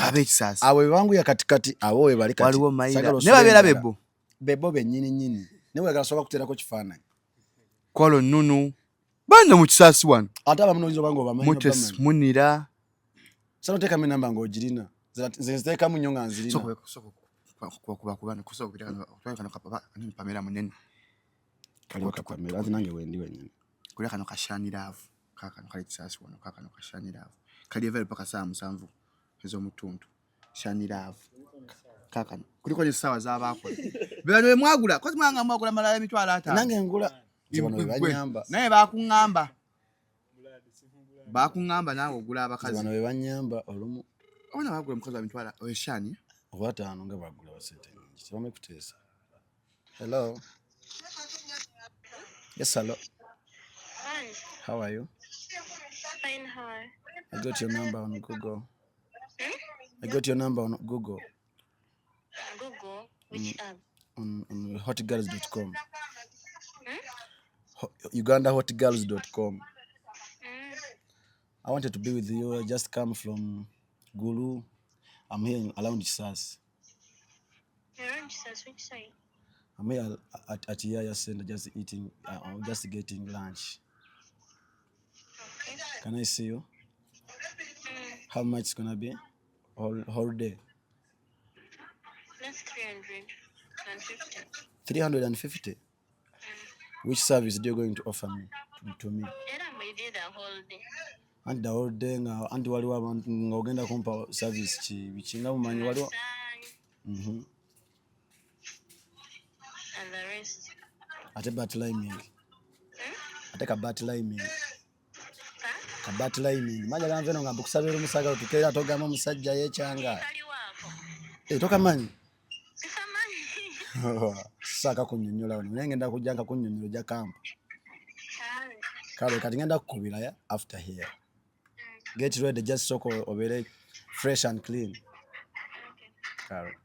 abekisasa awe bangu ya katikati awo we bali kati waliwo mayira ne babera bebbo bennyini ne wegala soka kuterako kifaananyi kolo nunu bana mu kisasi wano ate abamunoonyeza bangu bamanyi Mutes munira sano teka mina namba ng'ogirina ziteeka mu nnyo nga nzirina kubana kusoko kano kapapa Pamela munene kaliwo kapamera ati nange wendi wenyine kuli kano kashaniravu kakano kali kisasi wano kakano kashaniravu kali ever paka saa 7 ezo mutuntu shaniravu kakano kuliko ni sawa za bakola bero mwagula kozi mwanga mwagula malala emitwala ata nange ngula zibano banyamba naye bakungamba nawe ogula abakazi zibano banyamba olumu ona bagula mukazi wa mitwala oyeshani obataano nga bagula basente nyingi tibame kuteesa. Hello. Yes, hello. Hi. How are you? Fine, hi. I got your number on Google. I got your number on Google. Google? Which app? On hotgirls.com. UgandaHotGirls.com. I wanted to be with you. I just come from Gulu. I'm here around Sas. Around Sas, which side? I'm here at Yaya Center just eating, just getting lunch. Okay. Can I see you? How much it's gonna be? Whole day? That's 350. 350? Which service are you going to offer me? To me? I did the whole day. And the whole day, and waliwo abantu ngogenda kumpa service bichinga mumanyi waliwo. And the rest. Ate batliming. Ate kabatliming. Kabatliming. Maja ganveno ngamba kusabira omusaga otukera togama musajja yechanga. Toka manyi. Saka kunnyonnyola wano naye ngenda kujjanga kunnyonnyola ja kampo. Kale kati ngenda kukubira ya after here. Get ready, just soko obere fresh and clean. Kale.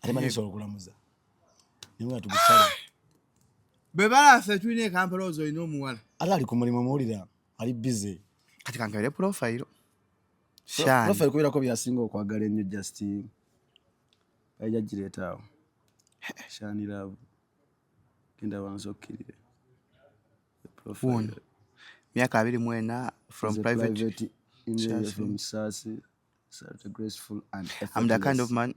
Alimani solo kulamuza. Nimwe atugusala. Bebala se twine kampalozo ino muwala. Ala ali ku mulimo muwulira. Ali busy. Kati kankabire profile. Shani. Profile kubira ko byasinga okwagala ennyo just aija gireta awo. Shani love. Kenda wanzo kirire. Profile. Miaka 24 from private in from Sasi. Such a graceful and effortless. I'm the kind of man.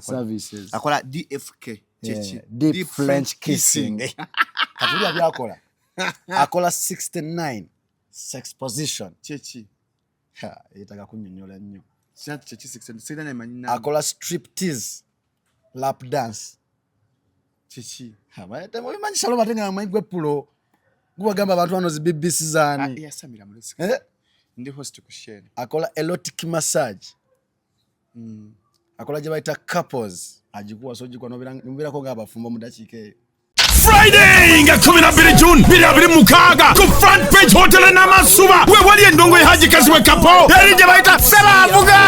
Services. Akola DFK. Yeah. Deep French kissing. Katulia byakola. Akola 69 sex position. Chechi. Ha, yetaka kunnyonnyola nnyo. Chechi 69 manyina. Akola striptease. Lap dance. Chechi. Ha, bayete mubimanyi shalo batenga amayigwe pulo. Gubagamba abantu bano zi BBC zani. Yasamira mulesi. Ndi host ku share. Akola erotic massage. Akola je bayita couples. Ajikuwa sojikwa nobira ko ngabafumba mudakike. Friday nga 12 June 2026 ku Front Page Hotel n'amasuba we wali endongo ehaji kazi we kapo erije bayita Ssebavuga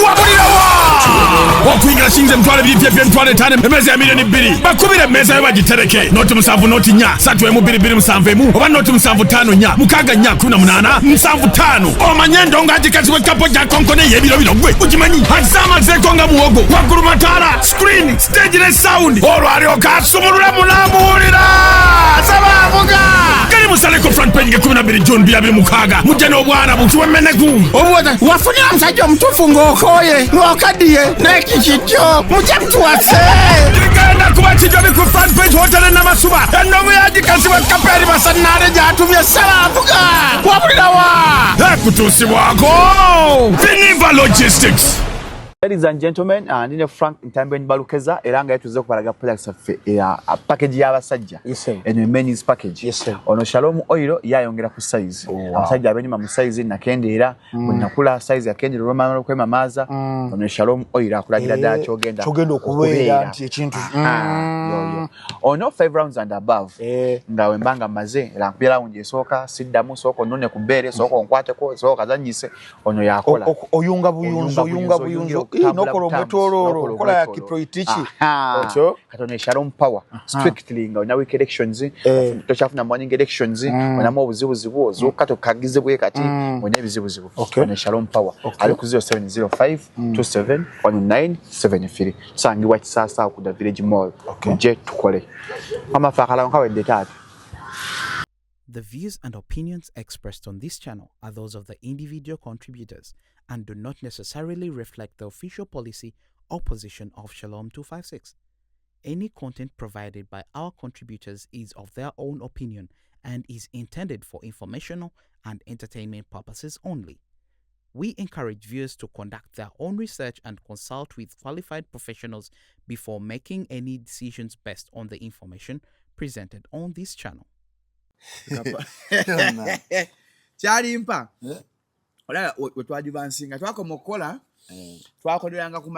wabulirawa okwingira sinze mtwale byipye mtwale tane emeza ya milioni 2 bakubire meza yo bagitereke noti musanvu noti nya satwe mu 2 oba noti musanvu 5 nya mukaga nya 18 musanvu 5 omanye ndongo ehaji kazi we kapo ja konkone yebiro gwe ukimanyi hazama zeko nga muwogo waguru matara screen stage ne sound olwali okasumulula mulamu Ssebavuga kali musale ko Front Page 12 June 2026 mujja n'obwana bukiwe meneku obwata wafunira musajja omutufu ng'okoye ng'okadiye n'ekikityo mujja kutuwase kigenda kuba kijobi ku Front Page Hotel n'amasuba ennomu yagikazi we kaperi basannaale gy'atumye Ssebavuga wabulirawa ekutuusibwako Viniva Logistics. Ladies and gentlemen, nine Frank Ntambwe Balukeza eranga yetuze kubalaga products affe package y'abasajja eno men's package ono Shalom Oil yayongera ku size abasajja abenyuma mu size nakendeera bunakula size yakendera romano kwema maza ono Shalom Oil akulagira dda kyogenda okubeera nti ekintu ono 5 rounds and above ngawe mbanga maze era mpira unje soka siddamu soko none kubere soko nkwate ko soka zanyise ono yakola oyunga buyunzo nokola omwetololo kola ya kiproitichi otyo katono Shalom Power strictly nga na week elections tochafuna morning elections onamu obuzibuzibu ozuka tokagize bwe kati ona ebizibuzibu ona Shalom Power ali ku 0705 27 1973 sangibwa kisasa ku the village mall je tukole amafakala nkawedde tatu. The views and opinions expressed on this channel are those of the individual contributors and do not necessarily reflect the official policy or position of Shalom 256. Any content provided by our contributors is of their own opinion and is intended for informational and entertainment purposes only. We encourage viewers to conduct their own research and consult with qualified professionals before making any decisions based on the information presented on this channel. Kyalimpa olala wetwadvancinga twakomokola twakoleranga ku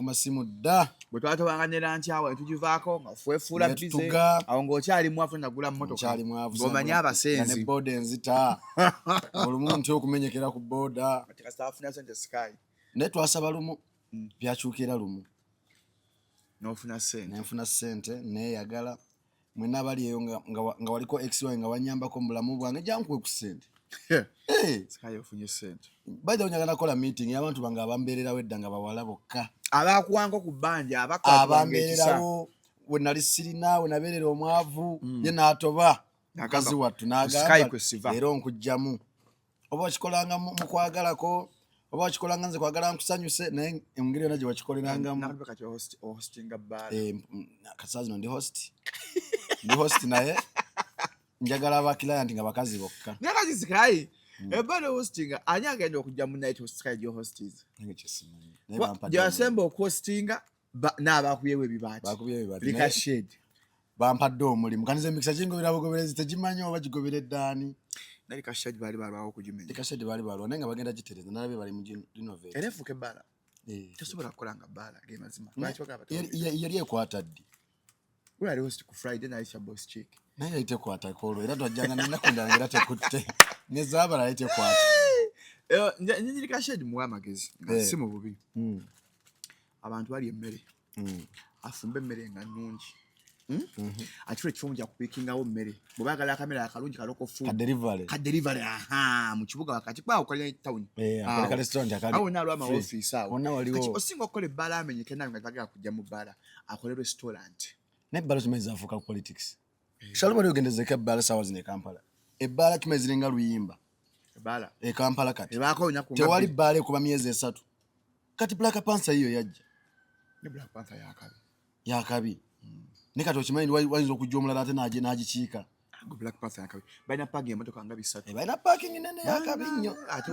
masimu dda bwe twatobanga ne lanchi awo tugivaako nga fwefuula bize awo ng'okyali mwafu nagula mmotoka ng'omanyi abasenzi ne boda enzita olumuntu okumenyekera ku boda kasafuna sente sky ne twasaba lumu byakyukira lumu nofuna sente neyagala mwena bali eyo nga waliko XY nga wanyambako mulamu bwange jankwe ku sente sky ofunye sente bajja onyagala kola meeting y'abantu bange abambeerera wedda nga bawala bokka abakuwanko ku bbanja abambeererawo we nali sirina we nabeerera omwavu ye n'atoba mukazi wattu n'agamba era onkujjamu oba wakikolanga mu kwagalako oba wakikolanga nze kwagala nkusanyuse naye engeri yonna gye wakikolerangamu kasazino ndi host naye njagala abakiliyanti nga bakazi bokka nakazi sikayi ebale hostinga ani agenda okujja mu night host sikayi gyo hosties gyasemba okuhostinga n'abakuyewo ebibaati likashade bampadde omulimu kaniza emikisa gingobera bugoberezi tegimanyi oba gigobera eddaani nali kashade baali balwawo okugimenya kashade baali balwa naye nga bagenda gitereza nalabe bali mu renovate era efuuka ebbaala tosobola kukola nga bbaala ge mazima yali ekwata ddi uli host ku Friday naisha boss chick naye yayite kwata kolo era twajjanga n'ennaku endala ngera tekutte nezaabala yayite kwata nyinyi kashade muwa amagezi nga si mu bubi abantu bali emmere afumbe emmere nga nnungi akiro ekifumu kya kupikingawo mmere bwe baagala akamera akalungi kalokofu kadelivery mu kibuga wakati kwa okolera town awo nalwa amaofiisi awo osinga okukola ebbaala amenyeke nawe nga bagala kujja mu bbaala akole restaurant n'ebbaala kimezi zafuuka ku politics Shalom ali ogendezeko ebbaala saawa zino e Kampala ebbaala kimezi ziringa luyimba ebbaala e Kampala kati tewali bbaala ekuba myezi 3 kati Black Panther yiyo yajja ne Black Panther yakabi ne kati okimanyi wayinza okujja omulala ate n'agikiika Black Panther yakabi balina parking emotoka nga 3 balina parking nene yakabi nnyo ate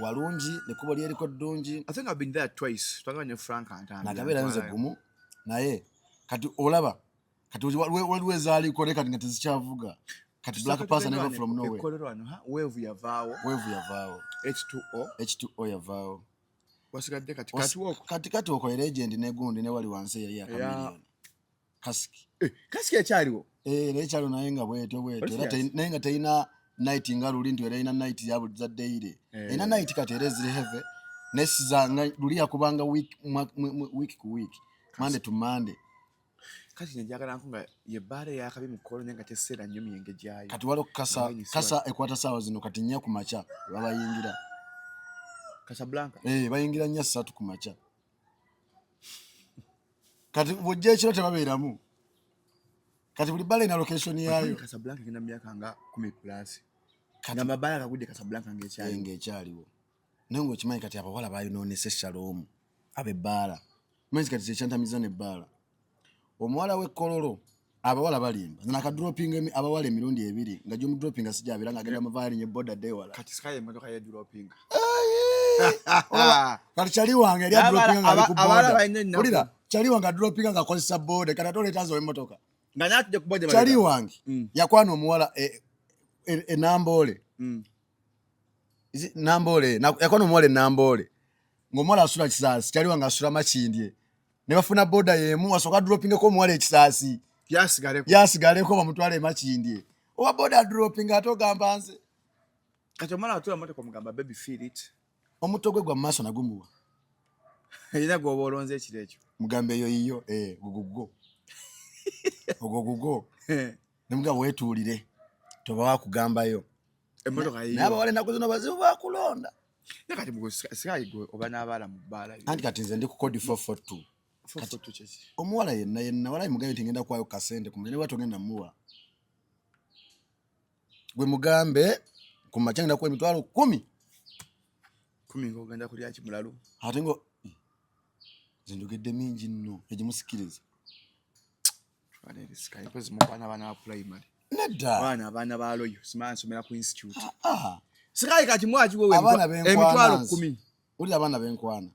walungi nekubo lyeriko ddungi I think I've been there twice twagabanye Frank Antana nakabeera nze gumu naye kati olaba kati waliwo ezaaliko kati nga tezikyavuga kati Black Panther never from nowhere ekolero wano wave yavaawo H2O yavaawo wasigadde kati okolera agent negundi ne wali wansi yali yakamiliyoni kasiki ekyaliwo naye kyaliwo naye nga bwetyo naye nga terina night nga luli nti era ina night za daily ina night kati era eziri heavy nesizanga luli yakubanga week ku week Monday to Monday kati njagala nkunga yebbaale yakabi mu kolo nga teseera nnyo myenge gyayo kati waliwo kasa ekwata saawa zino kati nnya ku makya babayingira Casablanca bayingira nnya 3 ku makya kati bujja ekiro tebabeeramu kati buli bbaala ina location yayo Casablanca ngenda myaka nga 10 plus kati amabbaala agagudde Casablanca ng'ekyaliwo naye ng'okimanyi kati abawala bayonoonese Shalom ab'ebbaala manyi kati kyekyantamiza n'ebbaala omuwala w'ekkololo abawala balimba nakadroping abawala emirundi 2 nga gyomudropinga sijabira nga agenda mavaali nye boda day wala kati sikaye emotoka ya dropping kati kyali wange yali dropping nga ali ku boda ulira kyali wange dropping nga akozesa boda kati atoleetazo emotoka nga natujja ku boda kyali wange yakwana omuwala enambole yakwana omuwala enambole ng'omuwala asula kisaasi kyali wange asula makindye ne bafuna boda yemu wasoka dropping ko muwale ekisaasi yasigaleko bamutwala emakindye oba boda dropping atogamba nze kati omwana atula moto ko mugamba baby feel it omuto gwe gwa maaso nagumuwa Ina go bolonze ekirekyo. Mugambe yo gugugo. Ogogugo. Nemugabo wetuulire. Toba wakugambayo. Emmotoka yiyo. Naba wale nakuzino bazibu bakulonda. Yakati mugo sikayi gwe oba n'abaala mu bbaala. Anti kati nze ndi ku code 442. 442 kyeki. Omuwala yenna wala mugabe tingenda kwayo kasente kumulene bwa togenda muwa. Gwe mugambe ku machanga kwa emitwalo 10. 10 ngogenda kulya kimulalu. Ate ngo zindugedde mingi nno egimusikiriza. Twale sikayi kozi mukwana bana ba primary. Nedda. Abaana ba loyo simansomera ku institute. Sikayi kati mwaji wewe emitwalo 10. Uli abana benkwana.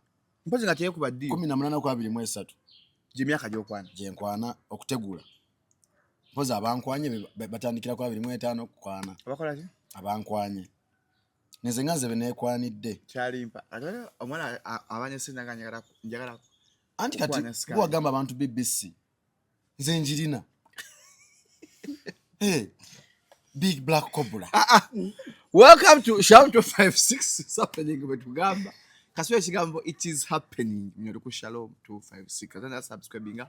Mpozi ngatiye ku baddi. 18 kwa 23. Jimyaka gyokwana. Jenkwana okutegula. Mpozi abankwanye batandikira kwa 25 kukwana. Abakola ki? Abankwanye. Nze ngaze benekwanidde. Kyalimpa. Atala omwana abanye sinanga njagala. Anti kati kuwagamba abantu BBC. Nze njirina. Hey, Big Black Cobra. Welcome to Shalom 256. It's happening with Ugamba. Kaswe Shigambo, it is happening. Nyoruku Shalom 256. Atana subscribing.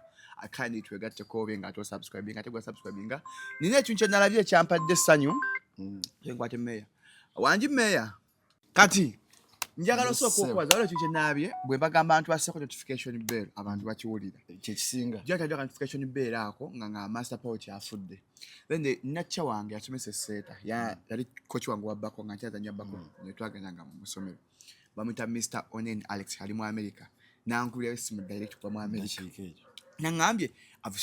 I can't need to get to covering at subscribing. I take subscribing. Nine chunche nalavie champa de sanyo. Jengwate meya. Wanji meya. Kati. Njagala soko kwa zalo chunche nabye. Bwe bagamba abantu baseko notification bell abantu bakiwulira. Kyekisinga. Jata notification bell ako nga master pouch afudde. Then the nature wange atumese seta. Yali coach wangu wabako nga chaza nyabako. Netwagenda nga mu musomero. Bamita Mr. Onen Alex ali mu America. Nankulira simu direct kwa mu America. Nangambye I've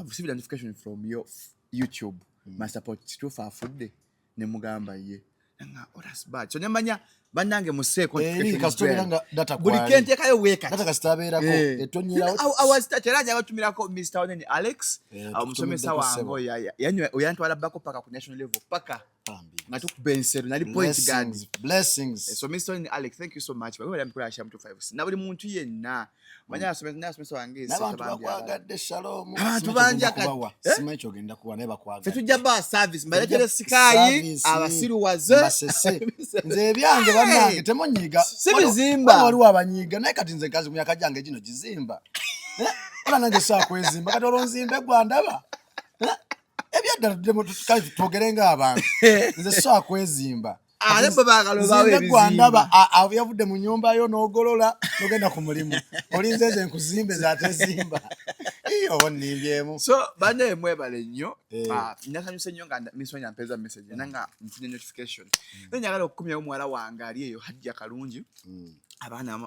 received a notification from your YouTube. Master pouch too far food ne mugamba ye. Nanga that's bad. So nyamanya banange museko kasitobera data buli kente kayo weka data kasitabeerako etonyera awazitateranya abatumirako Mr. Onen Alex omusomesa wango yanywe oyantwala bako paka ku national level paka ngatu kubensero nali point guard blessings. So Mr. Onen Alex, thank you so much. Bwe bali mukula Shalom 256 na buli muntu yenna manya asomesa wange n'abantu bakwagadde Shalom abantu banja kati sima ekyo genda kuba naye bakwagadde tetujja ba service mbalekere sikayi abasiruwaze basese nze ebyange bannange temunyiga sibizimba waliwo abanyiga naye kati nze kazi myaka gyange gino gizimba ola nange saakwezimba kati olonzimbe gwandaba ebyaddala kale twogerenga abantu nze saakwezimba gwandaba yavudde mu nyumba yo n'ogolola n'ogenda ku mulimu olinze nze nkuzimbe zatezimba iyo nimbyemu so bane mwebale nnyo nasanyuse nnyo nga misonya mpeza message nanga mfunye notification njagala okukumyawo muwala wange ali eyo hajja kalungi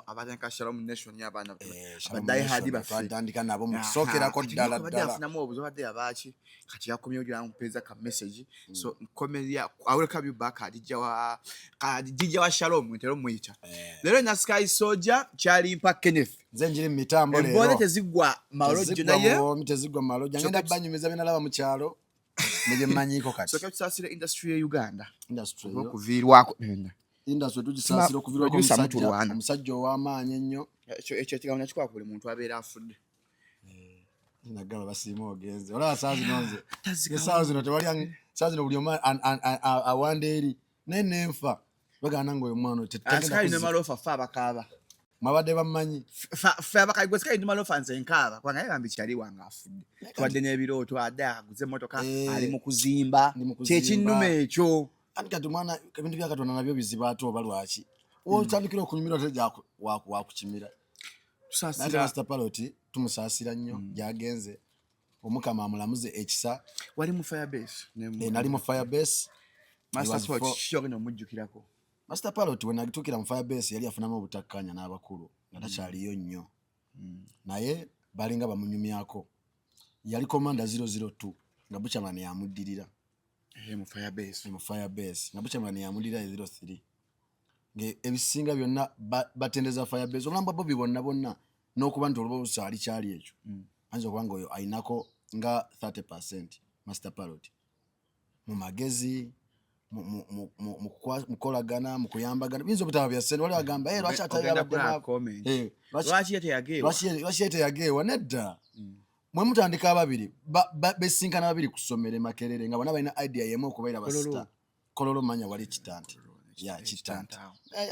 abaana ka Shalom Nation y'abaana abaddayi hadi batandika nabo mu kusookerako ddala afunamu obuzo badde abaaki kati yakomyewo gira mpeza ka message so komeria I will come you back adijja wa Shalom ntero muyita lero na Sky Soldier Kyalimpa Kenneth nze njiri mu mitambo leero embone tezigwa malojo naye tezigwa malojo ngenda banyumiza binalaba mu kyalo nebye manyiko kati so katusasira industry ya Uganda industry okuvirwako industry tugisasira okuvirwako omusajja ow'amaanyi ennyo ekyo kigawo nakikwa buli muntu abeera afudde nagamba basiima ogenze olaba saazinoze saazino tewali saazino buli omu awanda eri naye nenfa bagana nga oyo mwana Sky ne malofa fa abakaaba mwabadde bamanyi fa abakaigwe Sky ne malofa nze nkaaba kwanga yagamba kyali wanga afudde twadde n'ebirooto adde aguze emmotoka ali mu kuzimba kyekinnume ekyo anti kati omwana ebintu bya Katonda nabyo bizibu ate oba lwaki otandikira okunyumira tejja wakukimira tusasira Master Paloti tumusaasira nnyo gyagenze omukama amulamuze ekisa wali mu Firebase nali mu Firebase Master Paloti kyogenda omujjukirako Master Paloti we nagitukira mu Firebase yali afunamu obutakkanya n'abakulu nga takyaliyo nnyo naye balinga bamunyumyako yali Commander 002 nga Buchaman yamuddirira mu Firebase nga Buchaman yamuddirira 03 ebisinga byonna batendeza Firebase obulamba Bobby bonna n'okuba nti oluba busaali kyali ekyo anza okuba nga oyo ayinako nga 30% Master Paloti mu magezi mu kukolagana mu kuyambagana binzo butaba bya sente wali agamba lwaki atayabaddenako lwaki yeteyageewa nedda mwe mutandika ababiri besinkana babiri kusomera Makerere nga bona balina idea yemu okubeera basita kololo manya wali kitanti ya kitanti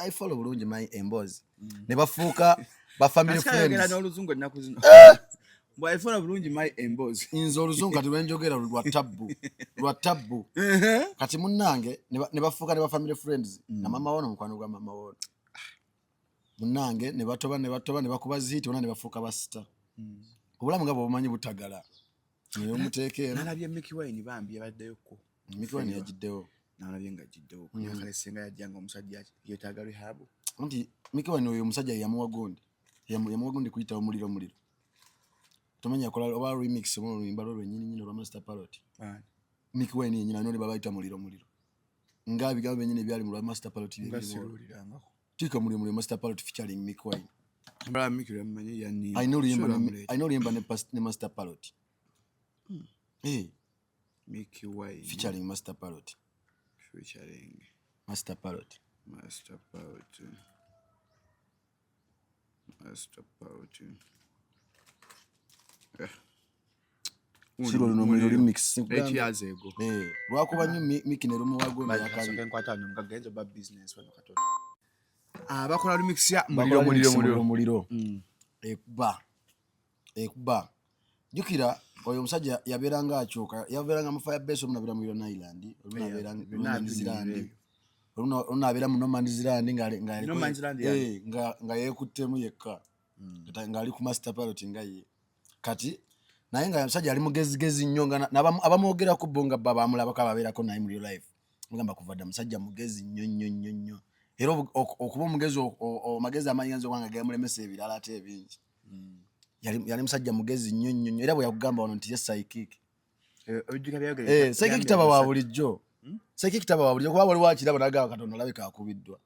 I follow bulungi my embozi ne bafuuka ba family friends n'oluzungu ennaku zino bw'ayifuna bulungi mai emboozi inzo oluzungu kati lwenjogera lwa tabbu kati munnange ne bafuuka ne ba family friends na mama wono mukwano gwa mama wono munnange ne batoba ne bakuba ziiti wona ne bafuuka basita obulamu nga bw'obumanyi butagala niyo muteekera nalabye Mickey Wine bambi yabaddeyoko Mickey Wine yagiddewo nalabye nga jiddewo kale singa yajjanga omusajja yeetaaga rehab nti Mickey Wine oyo omusajja yamuwa gundi kuyitawo muliro tomanya kola oba remix mu luyimba lwennyini lwa Master Parrot Mickey Wine yennyina noli babayita muliro nga bigambo byennyini byali mu lwa Master Parrot tika muliro Master Parrot featuring Mickey Wine mbala Mickey Wine yani I know remember ne Master Parrot Mickey Wine featuring Master Parrot Master Parrot Siro no muliro remix ekiyazeego lwakuba nnyo Mickey ne lumu wago yakali enkwatano mukagenzo ba business wano katono bakola remix ya muliro ekuba jukira oyo omusajja yabeeranga akyuka yabeeranga mu Firebase omunabira mu Iron Island olunabeera mu Norman's Land nga yeekuttemu yekka ng'ali ku Master Parrot nga ye kati naye nga omusajja ali mugezigezi nnyo nga abamwogerako bo nga babamulabako ababeerako naye mu real life mugamba kuva dda musajja mugezi nnyo era okuba omugezi amagezi amanyi ganza okubanga gamulemesa ebirala ate ebingi yali musajja mugezi nnyo era bwe yakugamba wano nti ye psychic psychic taba wa bulijjo kuba waliwo akirabo nagamba Katonda alabika akubiddwa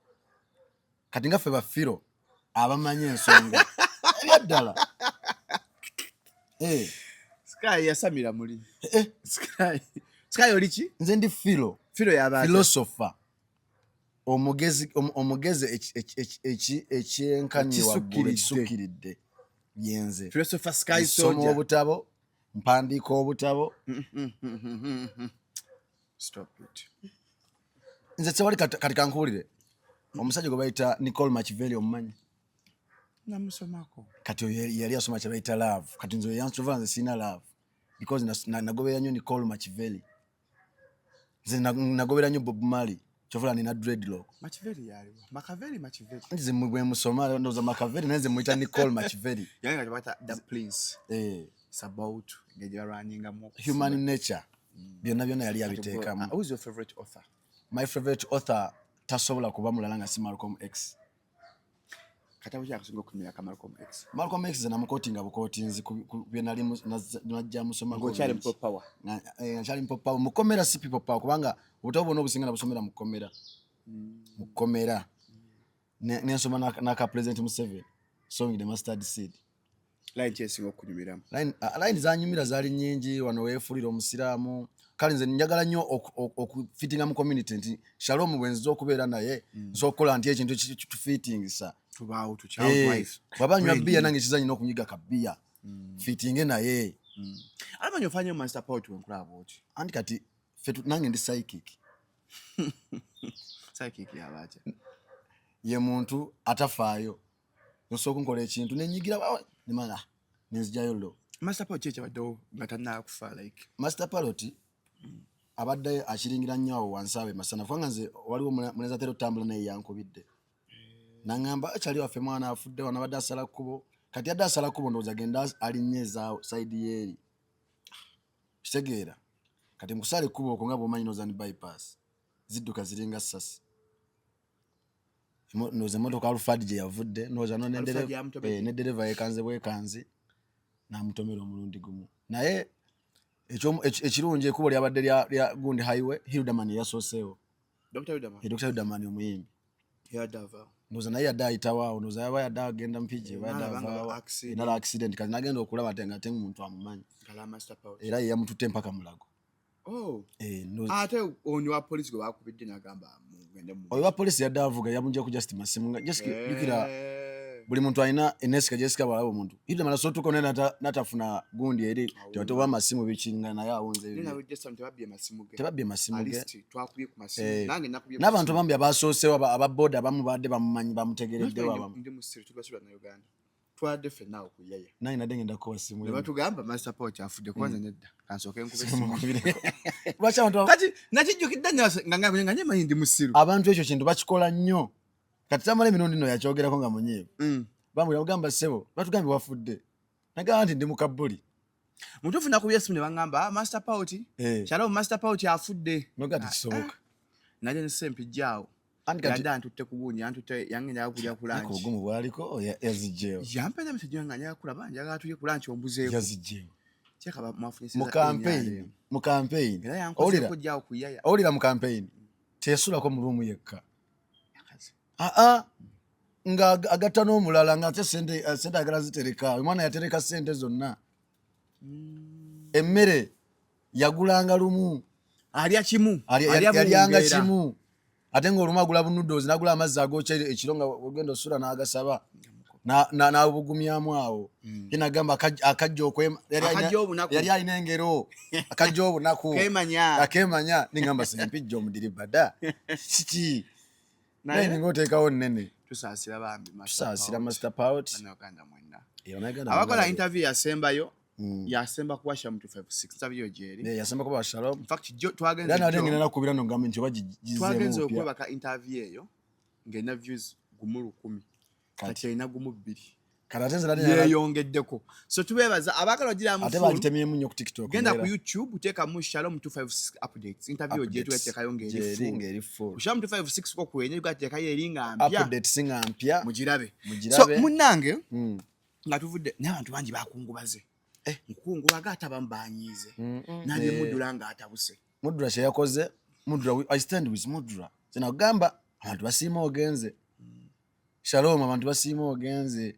kati nga ffe bafiro abamanyi ensonga ebyaddala Sky yasamira muli Sky oliki nze ndi philosopher omugezi ekyenkanyi waggulu ekisukkiridde yenze philosopher Sky Soldier obutabo mpandiika obutabo stop it nze tewali kati kankuwulire omusajja gwe bayita Nicole Machiavelli omumanyi namusomako kati yali asoma kye bayita love kati nze yansova nze sina love because nagobera nnyo Nicole Machiavelli nze nagobera nnyo Bob Marley kyovula nina dreadlock Machiavelli yaliwo Machiavelli nze bwe musoma ndoza Machiavelli naye nze muyita Nicole Machiavelli yanga kyabata the prince it's about ngejja running mu human nature byonna yali yabiteekamu. Who is your favorite author? My favorite author tasobola kuba mulala nga si Malcolm X. Katabu kyakusinga okumira ka Malcolm X. Malcolm X na mukotinga bukotinzi byenali najja musoma ngo cyali mpo power. Cyali mpo power mukomera si people power kubanga obutabo no businga na busomera mukomera. Mukomera. Ne nsoma na ka President Museveni song the mustard seed. Line chasing okunyumira. Line zanyumira zali nyingi wano wefulira omusiramu. Kale nze njagala nnyo okufitinga mu community nti Shalom bwenzo okubeera naye nsokola nti ekintu kitufittingisa. Tubaawo tu child wife. Wabanywa bia nange kizanyi n'okunyiga kabia. Fittinge naye. Amanyo ofanye master power tu enkulaba oti. Andi kati fetu nange ndi psychic. Psychic yabaje. Ye muntu atafaayo. Nosoko nkola ekintu nenyigira nimana nenzjayo lo. Master power cheche bado batana kufa like. Master Parrot abadde akiringira nnyo awo wansawe masana fanga nze waliwo muneza tero tambula naye yankubidde. Nangamba achali wafe mwana afudde wana badde asala kubo kati adde asala kubo ndoza genda alinyeza side yeri kitegeera kati mkusale kubo ko ngabo manyi noza ni bypass zidduka ziringa sasi noza moto ka Alfred je yavudde noza no ne dereva yekanze bwekanzi na mutomero mulundi gumu naye ekirunje kubo lyabadde lya gundi highway Hildaman yasoseewo Dr. Hildaman Hildaman omuyimbi yadava noza naye yadaayitawo noza yaba yadagenda mpije nala accident kati nagenda okulaba tenga muntu amumanyi kala master power era yamututte mpaka mulago ate onyo wa police gwe bakubidde nagamba mugende mu oyo wa police yadavuga yamunja ku Just Masimu just yukira buli muntu alina Enesika Jessica balabo muntu ile mala sotu ko nena natafuna gundi eri tyoto wa masimu bikinga na yaunze nina we just tebabye masimu ge tebabye masimu ge twakuye ku masimu nange nakubye n'abantu bambi abasosewa ababoda bamu badde bamumanyi bamutegeredde waba ndi mu siri tubasula na Uganda twadde ffenna awo ku yaya naye nadde ngenda kuwa simu ne batugamba master Poach afudde kwanza nedda kansooke nkube simu lwaki abantu kati nakijjukidde nga nye manyi ndi musiru abantu ekyo kintu bakikola nnyo kati tamala emirundi no yakyogerako nga munyeevu bamwira bagamba ssebo batugambye wafudde nagamba nti ndi mu kabbuli mutuufu nakubya esimu ne baŋŋamba master Poach Shalom master Poach afudde noga tekisoboka naye ne sempijjaawo yadde antutte ku guuni yangenyaga kulya ku lanci obugumu bwaliko yazijjeewo yampeza message nga njagala kulaba njagala tulye ku lanci ombuzeeko yazijjeewo kyekaba mwafunye mu campaign era yankoze kujjaawo ku yaya owulira mu campaign teyasulako mu luumu yekka nga agatta n'omulala nga ate sente agala zitereka omwana yatereka sente zonna emmere yagulanga lumu alyanga kimu ate ng'olumu agula bunudozi n'agula amazzi agokya ekiro nga ogenda osula n'agasaba n'abugumyamu awo yenagamba akajja yali alina engero akajja obunaku akemanya ningamba sempijja omudiribada kiki naye ninga oteekawo nnene tusaasira master Poach abakola interview yasembayo yasemba kuwa Shalom 256 interview gyeri yasemba kuwa Shalom in fact twagenze nakubira nogamba nti oba twagenze okwebaka interview eyo ng'erina views 10,000 kati erina 2 yeyongeddeko so tubeebaza abaagala ogiramu ate bagitemyemu nnyo ku TikTok genda ku YouTube teekamu Shalom 256 updates interview gyetu yateekayo ng'eri full Shalom 256 ko kwenye gateekayo eri nga mpya updates nga mpya mugirabe so munnange nga tuvudde n'abantu bangi bakungubaze nkungubaga atabambanyiize nabye Mudura nga atabuse Mudura kye yakoze I stand with Mudura sinagamba abantu basiima ogenze Shalom abantu basiima ogenze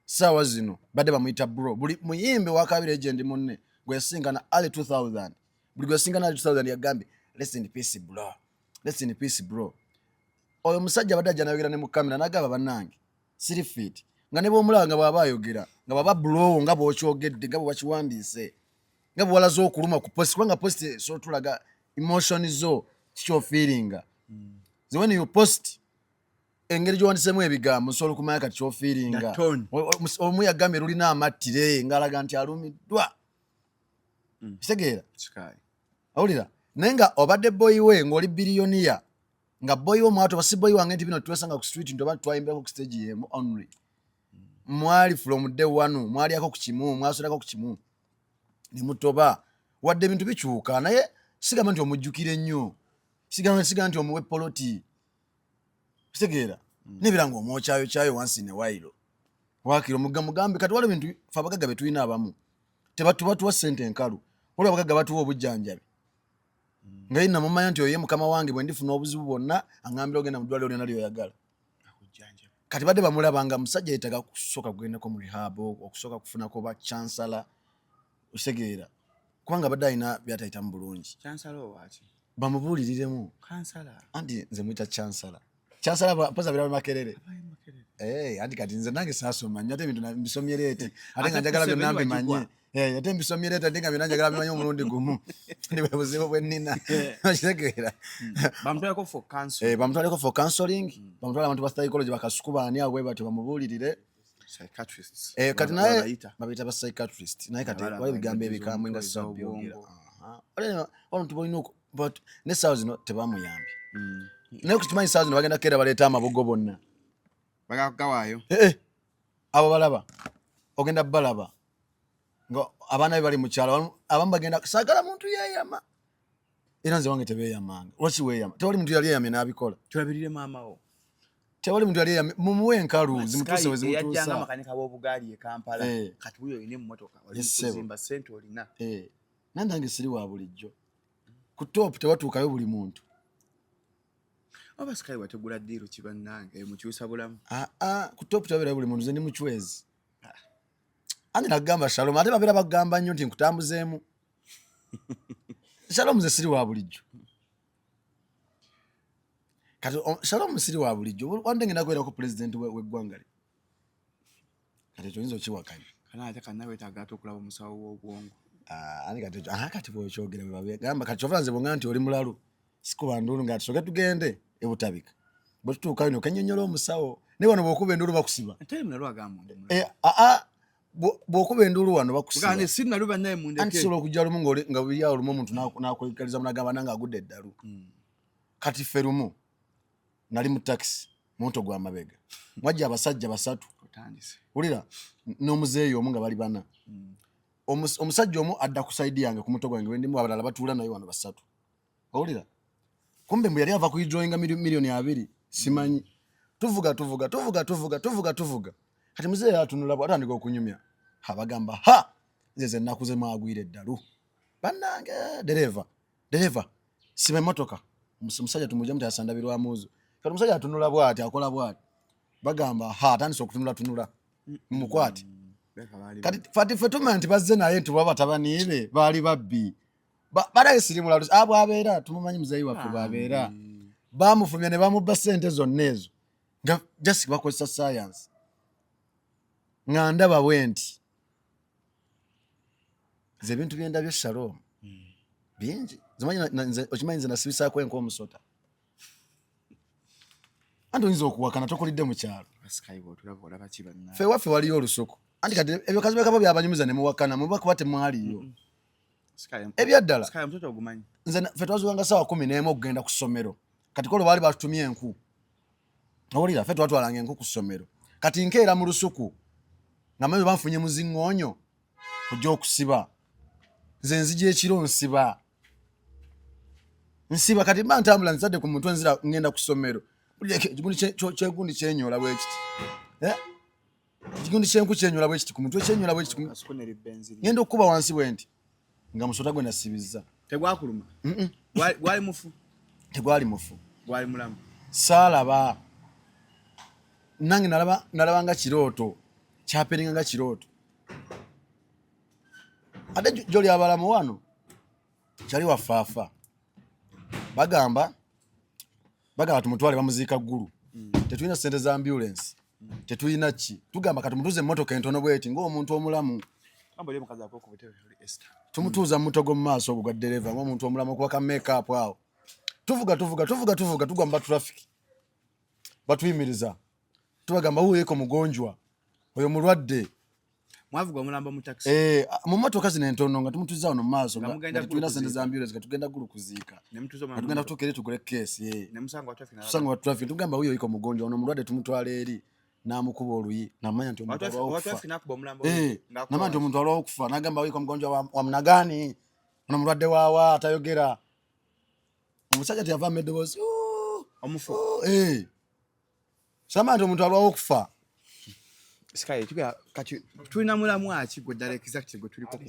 sawa zino badde bamuyita bro buli muyimbe wakabira agent munne gwesingana ali 2000 buli gwesingana ali 2000 yagambe listen in peace bro oyo musajja badde ajja ne mu kamera nagaba bannange siri fit nga ne bomulanga bw'abayogera nga baba bro nga bw'okyogedde nga bwakiwandiise nga bwalazo okuluma ku post kubanga post so tulaga emotion zo kyo feelinga when you post engeri gyowandisemu ebigambo nsobola okumanya kati kyofiiringa omu yagambe lulina amattire ng'alaga nti alumiddwa kitegeera awulira naye nga obadde boyi we ng'oli biliyoniya nga boyi we mwatu basi boyi wange nti bino tuwesanga ku street nti oba twayimbirako ku stage yemu only mwali from day one mwalyako ku kimu mwasolako ku kimu ne mutoba wadde ebintu bikyuka naye sigamba nti omujjukire nnyo sigamba nti omuwe poloti kitegeera n'ebirango omwokyayo once in a while wakira mugambe kati waliwo bintu fe abagagga be tulina abamu tebatuwa ssente enkalu waliwo abagagga batuwa obujjanjabi nga yina mumanya nti oye mukama wange bwe ndifuna obuzibu bwonna aŋŋambira ogenda mu ddwaliro lyonna lyoyagala kati badde bamulabanga musajja yeetaga kusooka kugendako mu rehab okusooka kufunako ba chansala okitegeera kubanga badde alina byatayitamu bulungi bamubuuliriremu anti nze muyita chansala chansala poza birabe makerere anti kati nze nange saasoma nnyo ate ebintu mbisomye leete ate nga njagala byonna mbimanye ate mbisomye leete ate nga byonna njagala mbimanye omulundi gumu ndi bwe buzibu bwe nnina okitegeera bamutwaleko for counseling bamutwala abantu ba psychology bakasuku baani awo bwe batyo bamubuulirire kati naye babiyita ba psychiatrist naye kati wali bigambo ebikambwe nga sabyogera abantu balina ne saawa zino tebamuyambye naye kukimanyi saawa zino bagenda kera baleeta amabugo bonna bagagawaayo abo balaba ogenda balaba nga abaana be bali mu kyalo abamu bagenda saagala muntu yeeyama era nze wange tebeeyamanga lwaki weeyama tewali muntu yali yeeyamye n'abikola tulabirire maamawo tewali muntu yali yeeyamye mumuwe enkalu zimutuuse we zimutuusa yajjanga makanika b'obugaali e Kampala kati buyo olina emmotoka oli kuzimba ssente olina nandange siri wa bulijjo ku top tewatuukayo buli muntu oba sikayi wategula ddiiro kibannange mukyusa bulamu ku top tewabera buli muntu ze ndi mucwezi anti nagamba Shalom ate babeera bagamba nnyo nti nkutambuzeemu Shalom ze siri wa bulijjo kati Shalom siri wa bulijjo wande ngenda kwera ku president w'eggwanga lye kati ekyo oyinza okiwakanya kana ate kannawe weetaaga okulaba omusawo w'obwongo kati bwekyogera bwe babigamba kati kyova nze bwonga nti oli mulalu sikuba ndulu nga tusooke tugende ebutabika bwe tutuukayo nokannyonnyola omusawo ne wano bwokuba enduru bakusiba ate mna lwagamu bwokuba enduru wano bakusiba gane sinna luba naye mundeke anti solo kujja lumu nga buli yawo lumu omuntu nakwekaliza munagamba nanga agudde eddalu kati ffe lumu nali mu taxi moto gwa mabega mwajja abasajja basatu ulira n'omuzeeyi omu nga bali bana omusajja omu adda ku side yange ku muto gwange wendimu abalala batuula naye wano basatu ulira kumbe mbu yali ava kuidrawinga milioni 2 simanyi tuvuga kati muzeeyi atunula bw'ate atandika okunyumya abagamba ha nze nakuze mwagwire eddalu bannange dereva siba emmotoka omusajja tumujja muti asandabirwamuuzo kati omusajja atunula bw'ati akola bw'ati bagamba ha atandise okutunula mumukwate kati fati ffe tumanya nti bazze naye nti baba batabaniibe baali babbi balaesirimula bwabeera tumumanyi muzeeyi waffe bwabeera bamufumya ne bamubba ssente zonna ezo nga jasi bakozesa science nga ndaba bwe nti ze ebintu byendabyo Shalom bingi okimanyi nze nasibisaako enkomusota anti oyinza okuwakana tokulidde mu kyalo ffe waffe waliyo olusuku anti kati ebyo kazi bekaba byabanyumiza ne muwakana muba kuba temwaliyo ebyaddala nze ffe twazuukanga ssaawa 11 okugenda ku ssomero kati kolo baali batutumye enku owulira ffe twatwalanga enku ku ssomero kati nkeera mu lusuku nga manyi banfunye muziŋŋoonyo kujja okusiba nze nzija ekiro nsiba kati mba ntambula nzadde ku mutwe nzira ngenda ku ssomero kyekundi kyenyola bwe kiti ekigundi kyenku kyenyola bwe kiti ku mutwe kyenyola bwe kiti ngenda okukuba wansi bwe nti nga musota gwe nasibizza tegwakuluma gwali mufu tegwali mufu gwali mulamu saalaba nange nalaba nga kirooto kyaperinga nga kirooto ate gyoli abalamu wano kyali wafaafa bagamba tumutwale bamuziika ggulu tetulina ssente za ambulance tetulina ki tugamba katumutuuze emmotoka entono bweti ng'omuntu omulamu tumutuuza mu mutogo mu maaso ogwo gwa ddereva ng'omuntu omulamu okuba ka make-up awo tuvuga tugwa mu batrafiki batuyimiriza tubagamba wuyeeko mugonjwa oyo mulwadde mwavuga omulambo mu taxi mu motoka zino entono nga tumutuuza wano mu maaso nga tulina ssente za ambulance nga tugenda ggulu kuziika tugenda kutuuka eri tugule keesi tusanga batrafiki tugamba wuyeeko mugonjwa ono mulwadde tumutwala eri n'amukuba oluyi namanya nti omuntu alwawo okufa n'agamba wuyeeko mugonjwa wa munagaani ono mulwadde waawa atayogera omusajja teyavaamu eddoboozi omufu samanya nti omuntu alwawo okufa Sky kati tulina mulamu aki gwe ddala exactly gwe tuliko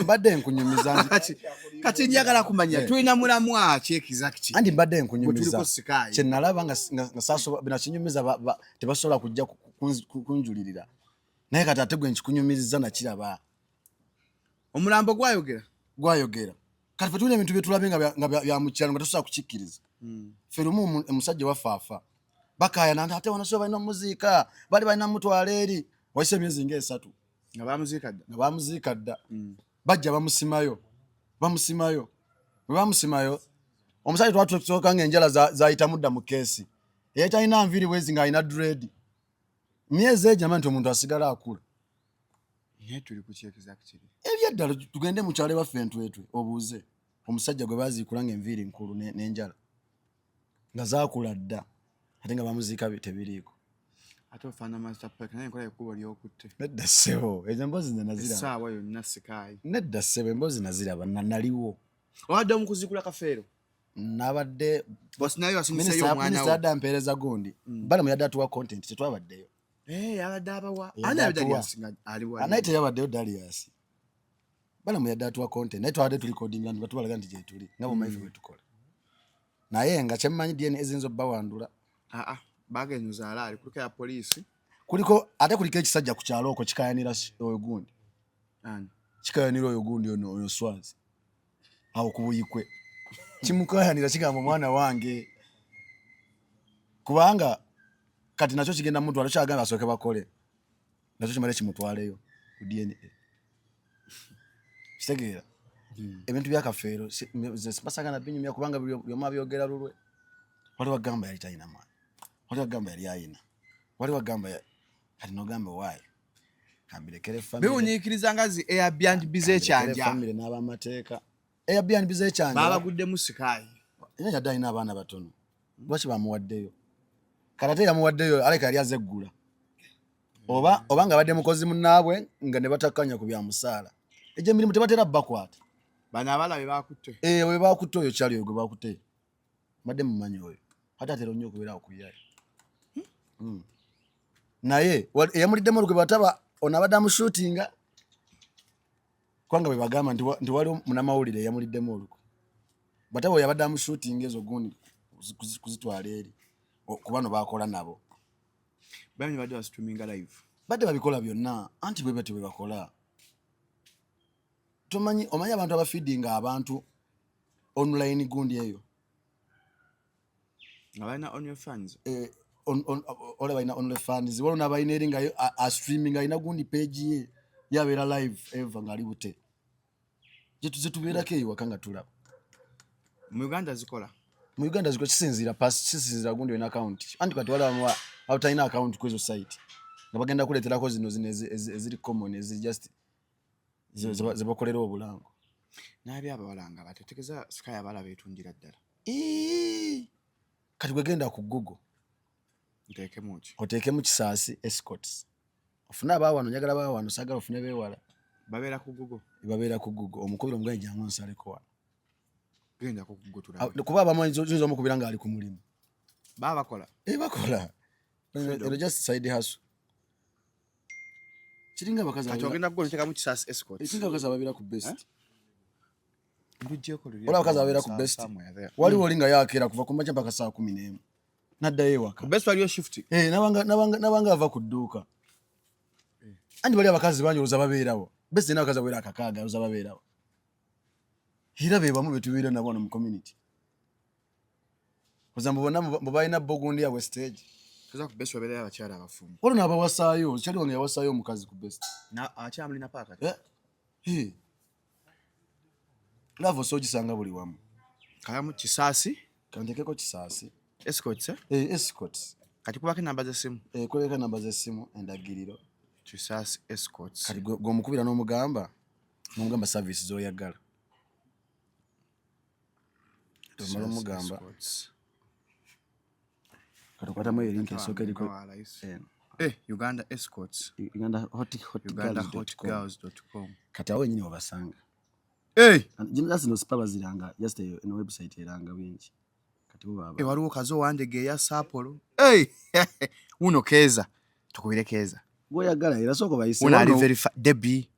mbadde nkunyumiza kati njagala kumanya tulina mulamu aki exactly andi mbadde nkunyumiza kye nalaba nga saaso binakinyumiza tebasobola kujja kunjulirira naye kati ate gwe nkikunyumiriza nakiraba omulambo gwayogera kati fe tulina ebintu byetulabe nga bya mukyalo nga tosobola kukikkiriza fe lumu omusajja wafaafa bakayana nti ate wanasoba balina muziika bali balina mutwala eri waise emyezi nga 3 nga bamuziika dda bajja bamusimayo omusajja twatusoka nga enjala zayita mudda mu keesi eyayita alina nviiri bwezi nga alina dread myezi ejama nti omuntu asigala akula ebyaddala tugende mu kyalo baffe entwetwe obuuze omusajja gwe baziikula nga enviiri nkulu n'enjala nga zaakula dda ate nga bamuziika tebiriiko ate ofaana master park naye nkola ekkubo ly'okutte nedda ssebo ezo emboozi nze naziraba essaawa yonna Sky nedda ssebo emboozi naziraba naliwo obadde omukuzikula kafeero nabadde naye wasimiseyo omwana minisita adda mpeereza gundi balamu yadde atuwa content tetwabaddeyo yabadde abawa naye teyabaddeyo Dalias balamu yadde atuwa content naye twabadde tulikodinga nga tubalaga nti gyetuli nga bwemaife bwe tukola naye nga kyemmanyi DNA eziyinza obbawandula bagenyuza alaali kuliko ya poliisi ate kuliko ekisajja ku kyalo okwo kikayanira oyo gundi kikayanira oyo gundi oyo Swazi awo ku buyikwe kimukayanira kigamba omwana wange kubanga kati nakyo kigenda mutwala kyagamba asooke bakole nakyo kimale kimutwaleyo ku DNA kitegeera ebintu byakafeero basagana binyumya kubanga byoma byogera lulwe wali wagamba yali talina maanyi wali wagamba yali ayina wali wagamba kati nogambe waayo kambirekere family bewunyikiriza ngazi Airbnb z'ekyanja family n'abamateeka Airbnb z'ekyanja babaguddemu sikayi yali alina abaana batono lwaki bamuwaddeyo karate yamuwaddeyo aleka yali azeggula oba nga badde mukozi munnaabwe nga ne batakkanya ku bya musaala ejje emirimu tebatera bakwata bana abalabe bakutte we bakutte oyo kyali oyo gwe bakutte badde mumanyi oyo ate atera nnyo okubeera okuyayo naye eyamuliddemu olugwe bataba ono abadde amushootinga kubanga bwe bagamba nti waliwo munamawulire eyamuliddemu olugwe bataba oyo abadde amushootinga ezo gundi kuzitwala eri kuba no bakola nabo bamye badde basituminga live badde babikola byonna anti bwe bati bwe bakola omanyi abantu abafeedinga abantu online gundi eyo nga balina on your fans ole balina online fans waliwo n'abalina eri nga streaming alina gundi page ye yabeera live eva ng'ali bute zetubeerako eyiwaka nga tulaba mu Uganda zikola kisinziira gundi olina account anti kati waliwo abatalina account kwezo site nga bagenda kuleeterako zino eziri common eziri just zebakolera obulango nabi abawalanga batetekeza sky abala betundira ddala kati gwegenda ku Google oteekemu Kisaasi escorts ofune abaawano njagala baawano saagala ofune beewala babeera ku Google omukubira omugani jangu nsaleko wano genda ku Google tulabe kuba abamu oyinza omukubira ng'ali ku mulimu bakola eno just side hustle kiringa abakazi ogenda kugona teekamu Kisaasi escorts ekiringa abakazi ababeera ku best ola abakazi ababeera ku best waliwo oli nga yakeera kuva ku makya mpaka saa 11 naddayo ewaka best waliyo shift nabanga ava ku dduuka anti bali abakazi bangi olwoza babeerawo best ina abakazi ababeera akakaaga olwoza babeerawo era be bamu betubeera nabo mu community kuzambu bonna mubalina bogundi yabwe stage tuza ku best wabeera abakyala abafumu waliwo n'abawasaayo kyali wange yawasaayo omukazi ku best akyamulina paaka lavo soogisanga buli wamu kalamu Kisaasi kantekeko Kisaasi escorts escorts kati kubako enamba z'essimu kuleka namba z'essimu endagiriro Kisaasi escorts kati gw'omukubira n'omugamba service z'oyagala tomala omugamba kati okwatamu eyo link esooka eriko Uganda escorts ugandahotgirls.com kati awo wenyini wabasanga zino sipa baziranga just eno website eranga bingi kati baba waliwo kazo wandege ya Sapolo uno Keza tukubire Keza goyagala era soko bayise una ali verify Debbie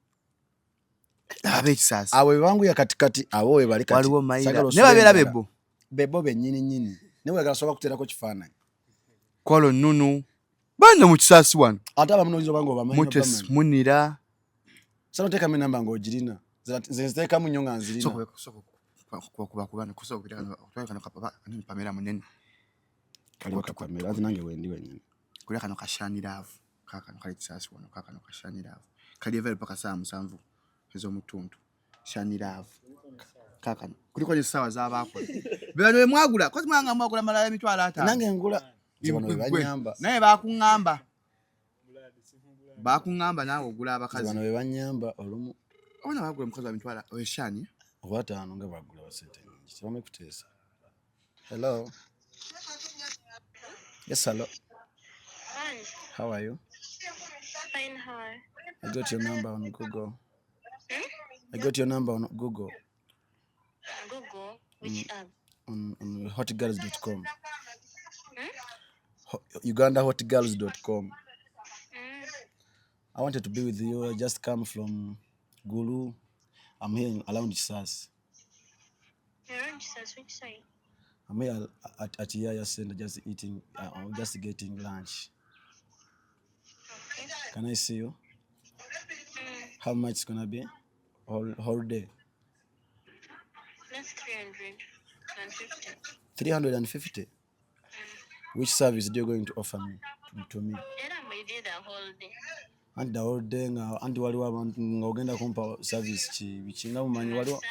abe Kisaasi awe bangu ya katikati awo we bali kati waliwo Maila ne babera bebo benyini ne wegala soka kuterako kifaananyi kolo nunu bana mu Kisaasi wano ate abamunozo bango bamanyi Mutes Munira sano teka mina mbango jirina ziteka mu nyonga nzirina kubana kusokubira kano kapapa Pamela munene kali Pamela ati nange wendi wenyine kuli kano kashani love kakano kali Kisaasi wano kakano kashani love kali ever paka saa 7 ezo mutuntu shani love kakano kuliko ni sawa za bakola bwe mwagula kozi mwagula malala emitwala ata nange ngula zibano banyamba naye bakungamba nawe ogula abakazi zibano banyamba olumu ona bagula mukazi wa mitwala oyeshani obataano nga bagula basente nyingi tebame kuteesa. Hello. Yes, hello. Hi. How are you? Fine, how are you? I got your number on Google. I got your number on Google. Google? Which app? On hotgirls.com. UgandaHotGirls.com. I wanted to be with you. I just come from Gulu. I'm here around Kisaasi. You're around Kisaasi, which side? I'm here at Yaya Center, just eating, just getting lunch. Okay. Can I see you? How much it's gonna be? Whole day? That's 350. 350? Which service are you going to offer me? To me? Era I did the whole day. And the whole day and waliwo abantu nga ogenda kumpa service ki bichinga mumanyi waliwo.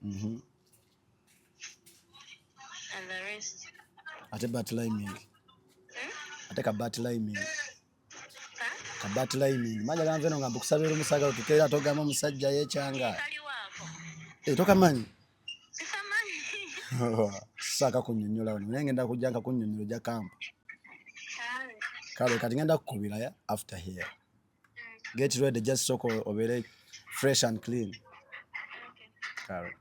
And the rest. Ate but timing. ate kabati liming kabati liming manja kama veno ngamba kusabira omusaga otukera togamba omusajja yekyanga tokamanyi saka kunnyonnyola wano naye ngenda kujjanga kunnyonnyola ja kampu kale kati ngenda kukubira ya after here get ready just soko obere fresh and clean kale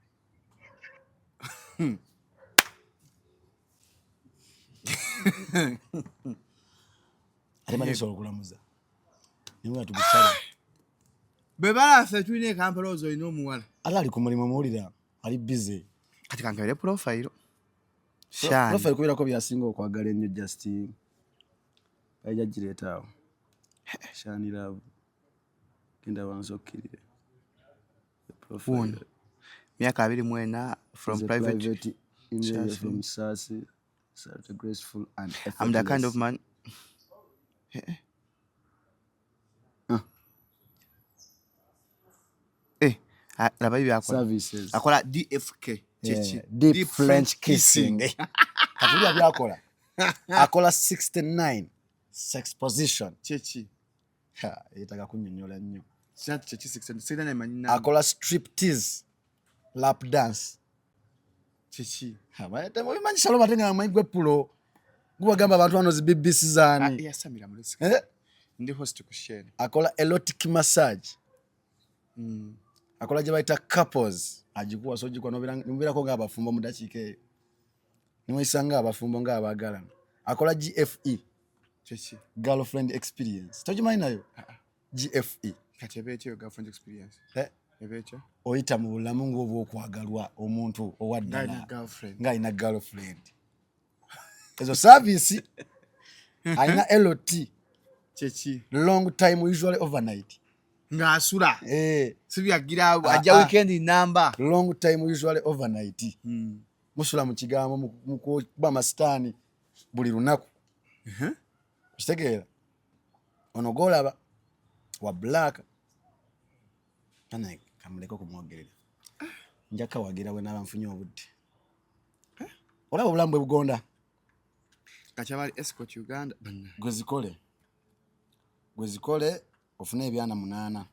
atemani okulamuza nimwe tubisala bebala fe tuine Kampala ozo ino muwala ali ku mulimu muwulira ali busy kati kankabire profile profile kubira ko byasinga okwagala ennyo Justin aija jireeta awo Shani love kenda wanzo okirire profile miaka 24 from private in from Sasi such a graceful and effortless. I'm the kind of man services akola DFK deep French kissing katulia byakola akola 69 sex position chechi yetaka kunnyonnyola nnyo chechi 69 manina akola striptease lap dance chechi bayete mubimanyi Shalom atenga mayigwe pulo gubagamba abantu bano zi BBC zani yasamira mulesi ndi host ku share akola erotic massage akola je baita couples ajikuwa soji kwa nobira ko ngabafumbo mu dakike nimwisanga abafumbo ngabagala akola GFE chechi girlfriend experience tojimanyi nayo GFE kati ebecho girlfriend experience ebecho oyita mu bulamu ng'obwo okwagalwa omuntu owaddala nga ina girlfriend ezo service aina LOT chechi long time usually overnight ngasura sibyagira ajja weekend number long time usually overnight musula mu kigambo mu kuba mastani buli lunaku kitegeera ono golaba wa black ana kamuleko kumwogerera njaka wagira we nabanfunye obudde olaba obulambwe bugonda kachabali escort Uganda gwezikole ofuna ebyana 8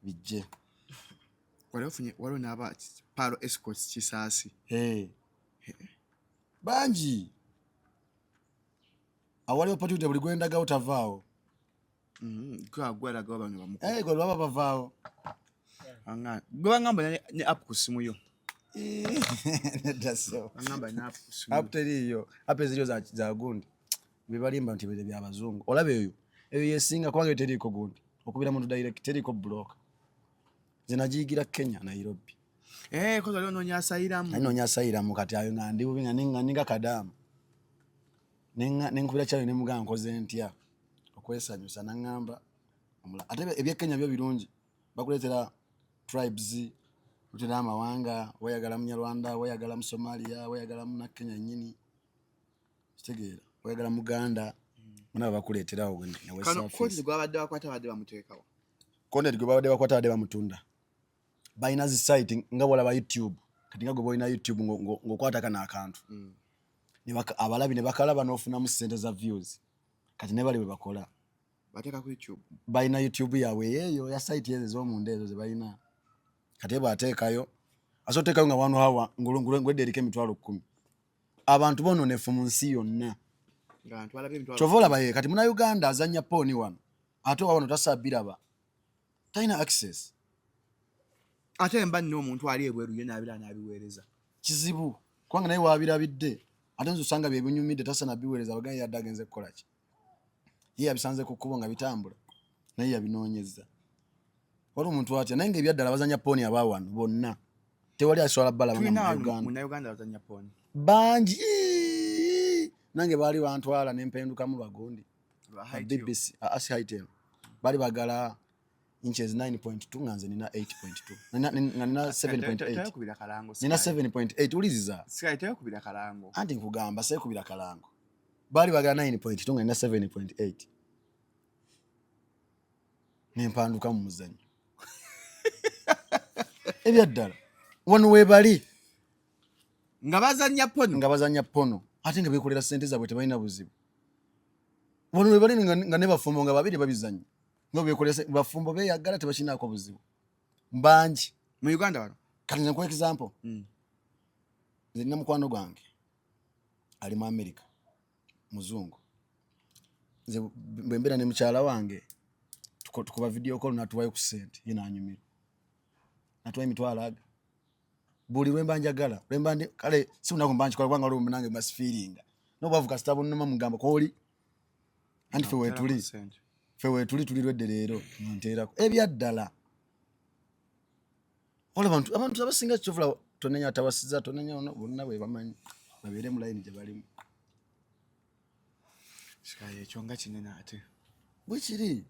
bijje wale naba palo escorts kisasi banji awali opatute buli gwendaga utavao kwa gwala gwa bantu bamuko gwe baba bavao anga gwa ngamba ni app ku simu yo ndaso ngamba ni app ku simu app teriyo app ziriyo za gundi bibalimba nti bile bya bazungu olabe eyo yesinga kwange teriko gundi okubira muntu direct teriko block zinajigira Kenya Nairobi ko zalio nonya sayiramu kati ayo ngandi ubinga ninga kadamu ninkubira cyane ne muganga nkoze ntya okwesanyusa nangamba ate ebye Kenya byo birungi bakuletera tribes utera amawanga wayagala mu Rwanda wayagala mu Somalia wayagala mu Kenya nyini kitegeera wayagala mu Uganda muna bakuletera owe ne West Africa kano ko gwabadde bakwata badde bamutekawo konde gwabadde bakwata badde bamutunda baina zi site nga bola ba YouTube kati nga goboina YouTube ngokwata kana akantu abalabi ne bakalaba n'ofuna mu sente za views kati ne bali we bakola bateka ku YouTube baina YouTube yawe yeyo ya site yezo zo mu ndezo ze baina kati bateekayo asotekayo nga wanu hawa ngulungulu ngwederike 10,000 abantu bono ne fumu nsi yonna ngantu alabe 10,000 chovola baye kati muna Uganda azanya poni wano ato wano tasabiraba taina access ate mba nno omuntu ali ebweru yena abira nabiwereza kizibu kwanga naye wabirabidde ate nzusanga bye binyumide tasana biwereza baganya yadagenze kukola ki ye abisanze kukubonga bitambula naye yabinonyeza wali omuntu atya naye ngebyadala bazanya poni abawano bonna tewali aswala bala mu Uganda bazanya poni banji nange bali bantwala nempenduka mu bagondi BBC asi item bali bagala inches 9.2 nganze nina 8.2 nina 7.8 nina 7.8 uliziza sikaiteyo kubira kalango anti nkugamba se kubira kalango bali bagala 9.2 nina 7.8 nempanduka mu muzanyo ebyaddala wano webali nga bazanya pono ate nga bekolera sente zabwe tebalina buzibu Bono bali nga ne bafumbo nga babiri babizanyi. Ngo bekolese bafumbo beyagala tebashinako buzibu. Mbanji mu Uganda wano. Kati nze kwa example. Nze nina mukwano gwange. Ali mu America. Muzungu. Nze mbembera ne mchala wange. Tukuba video call natuwayo ku sente yina anyumira. Natuwayo mitwalaga. Buli lwemba njagala. Lwemba ndi kale si unako mbanji kwa kwanga lumbe nange mas feeling. No bavuka stable noma mugamba ko oli. Andi fewe tuli lwedde leero nterako. Ebyaddala. Ola abantu abasinga kyovula tonenya atawasiza tonenya bonna bwe bamanyi babere mu line gye balimu. Shikaye ekyo nga kinene ate. Bwekiri.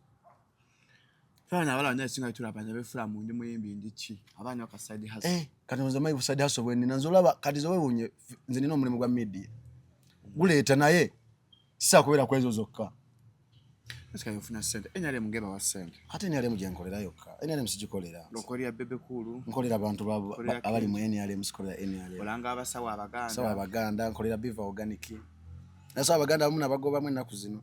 Fana abala nda singa tulabanya befula mu ndi muyimbi ndichi. Abana ka side hustle. Kati nzo mai side hustle bwe nina nzolaba kati zo webunye nze nina omulimu gwa media. Guleeta naye sisa kubera kwezo zokka. Shikaye ufuna sente. Enyale mugeba wa sente. Ate enyale mugyenkolera yokka. Enyale msigikolera. Lokoli ya bebe kulu. Nkolera abantu abali mu enyale msikolera enyale. Olanga abasawa abaganda. Sawa abaganda nkolera Biva Organic. Nasa abaganda muna bagoba mwe naku zino.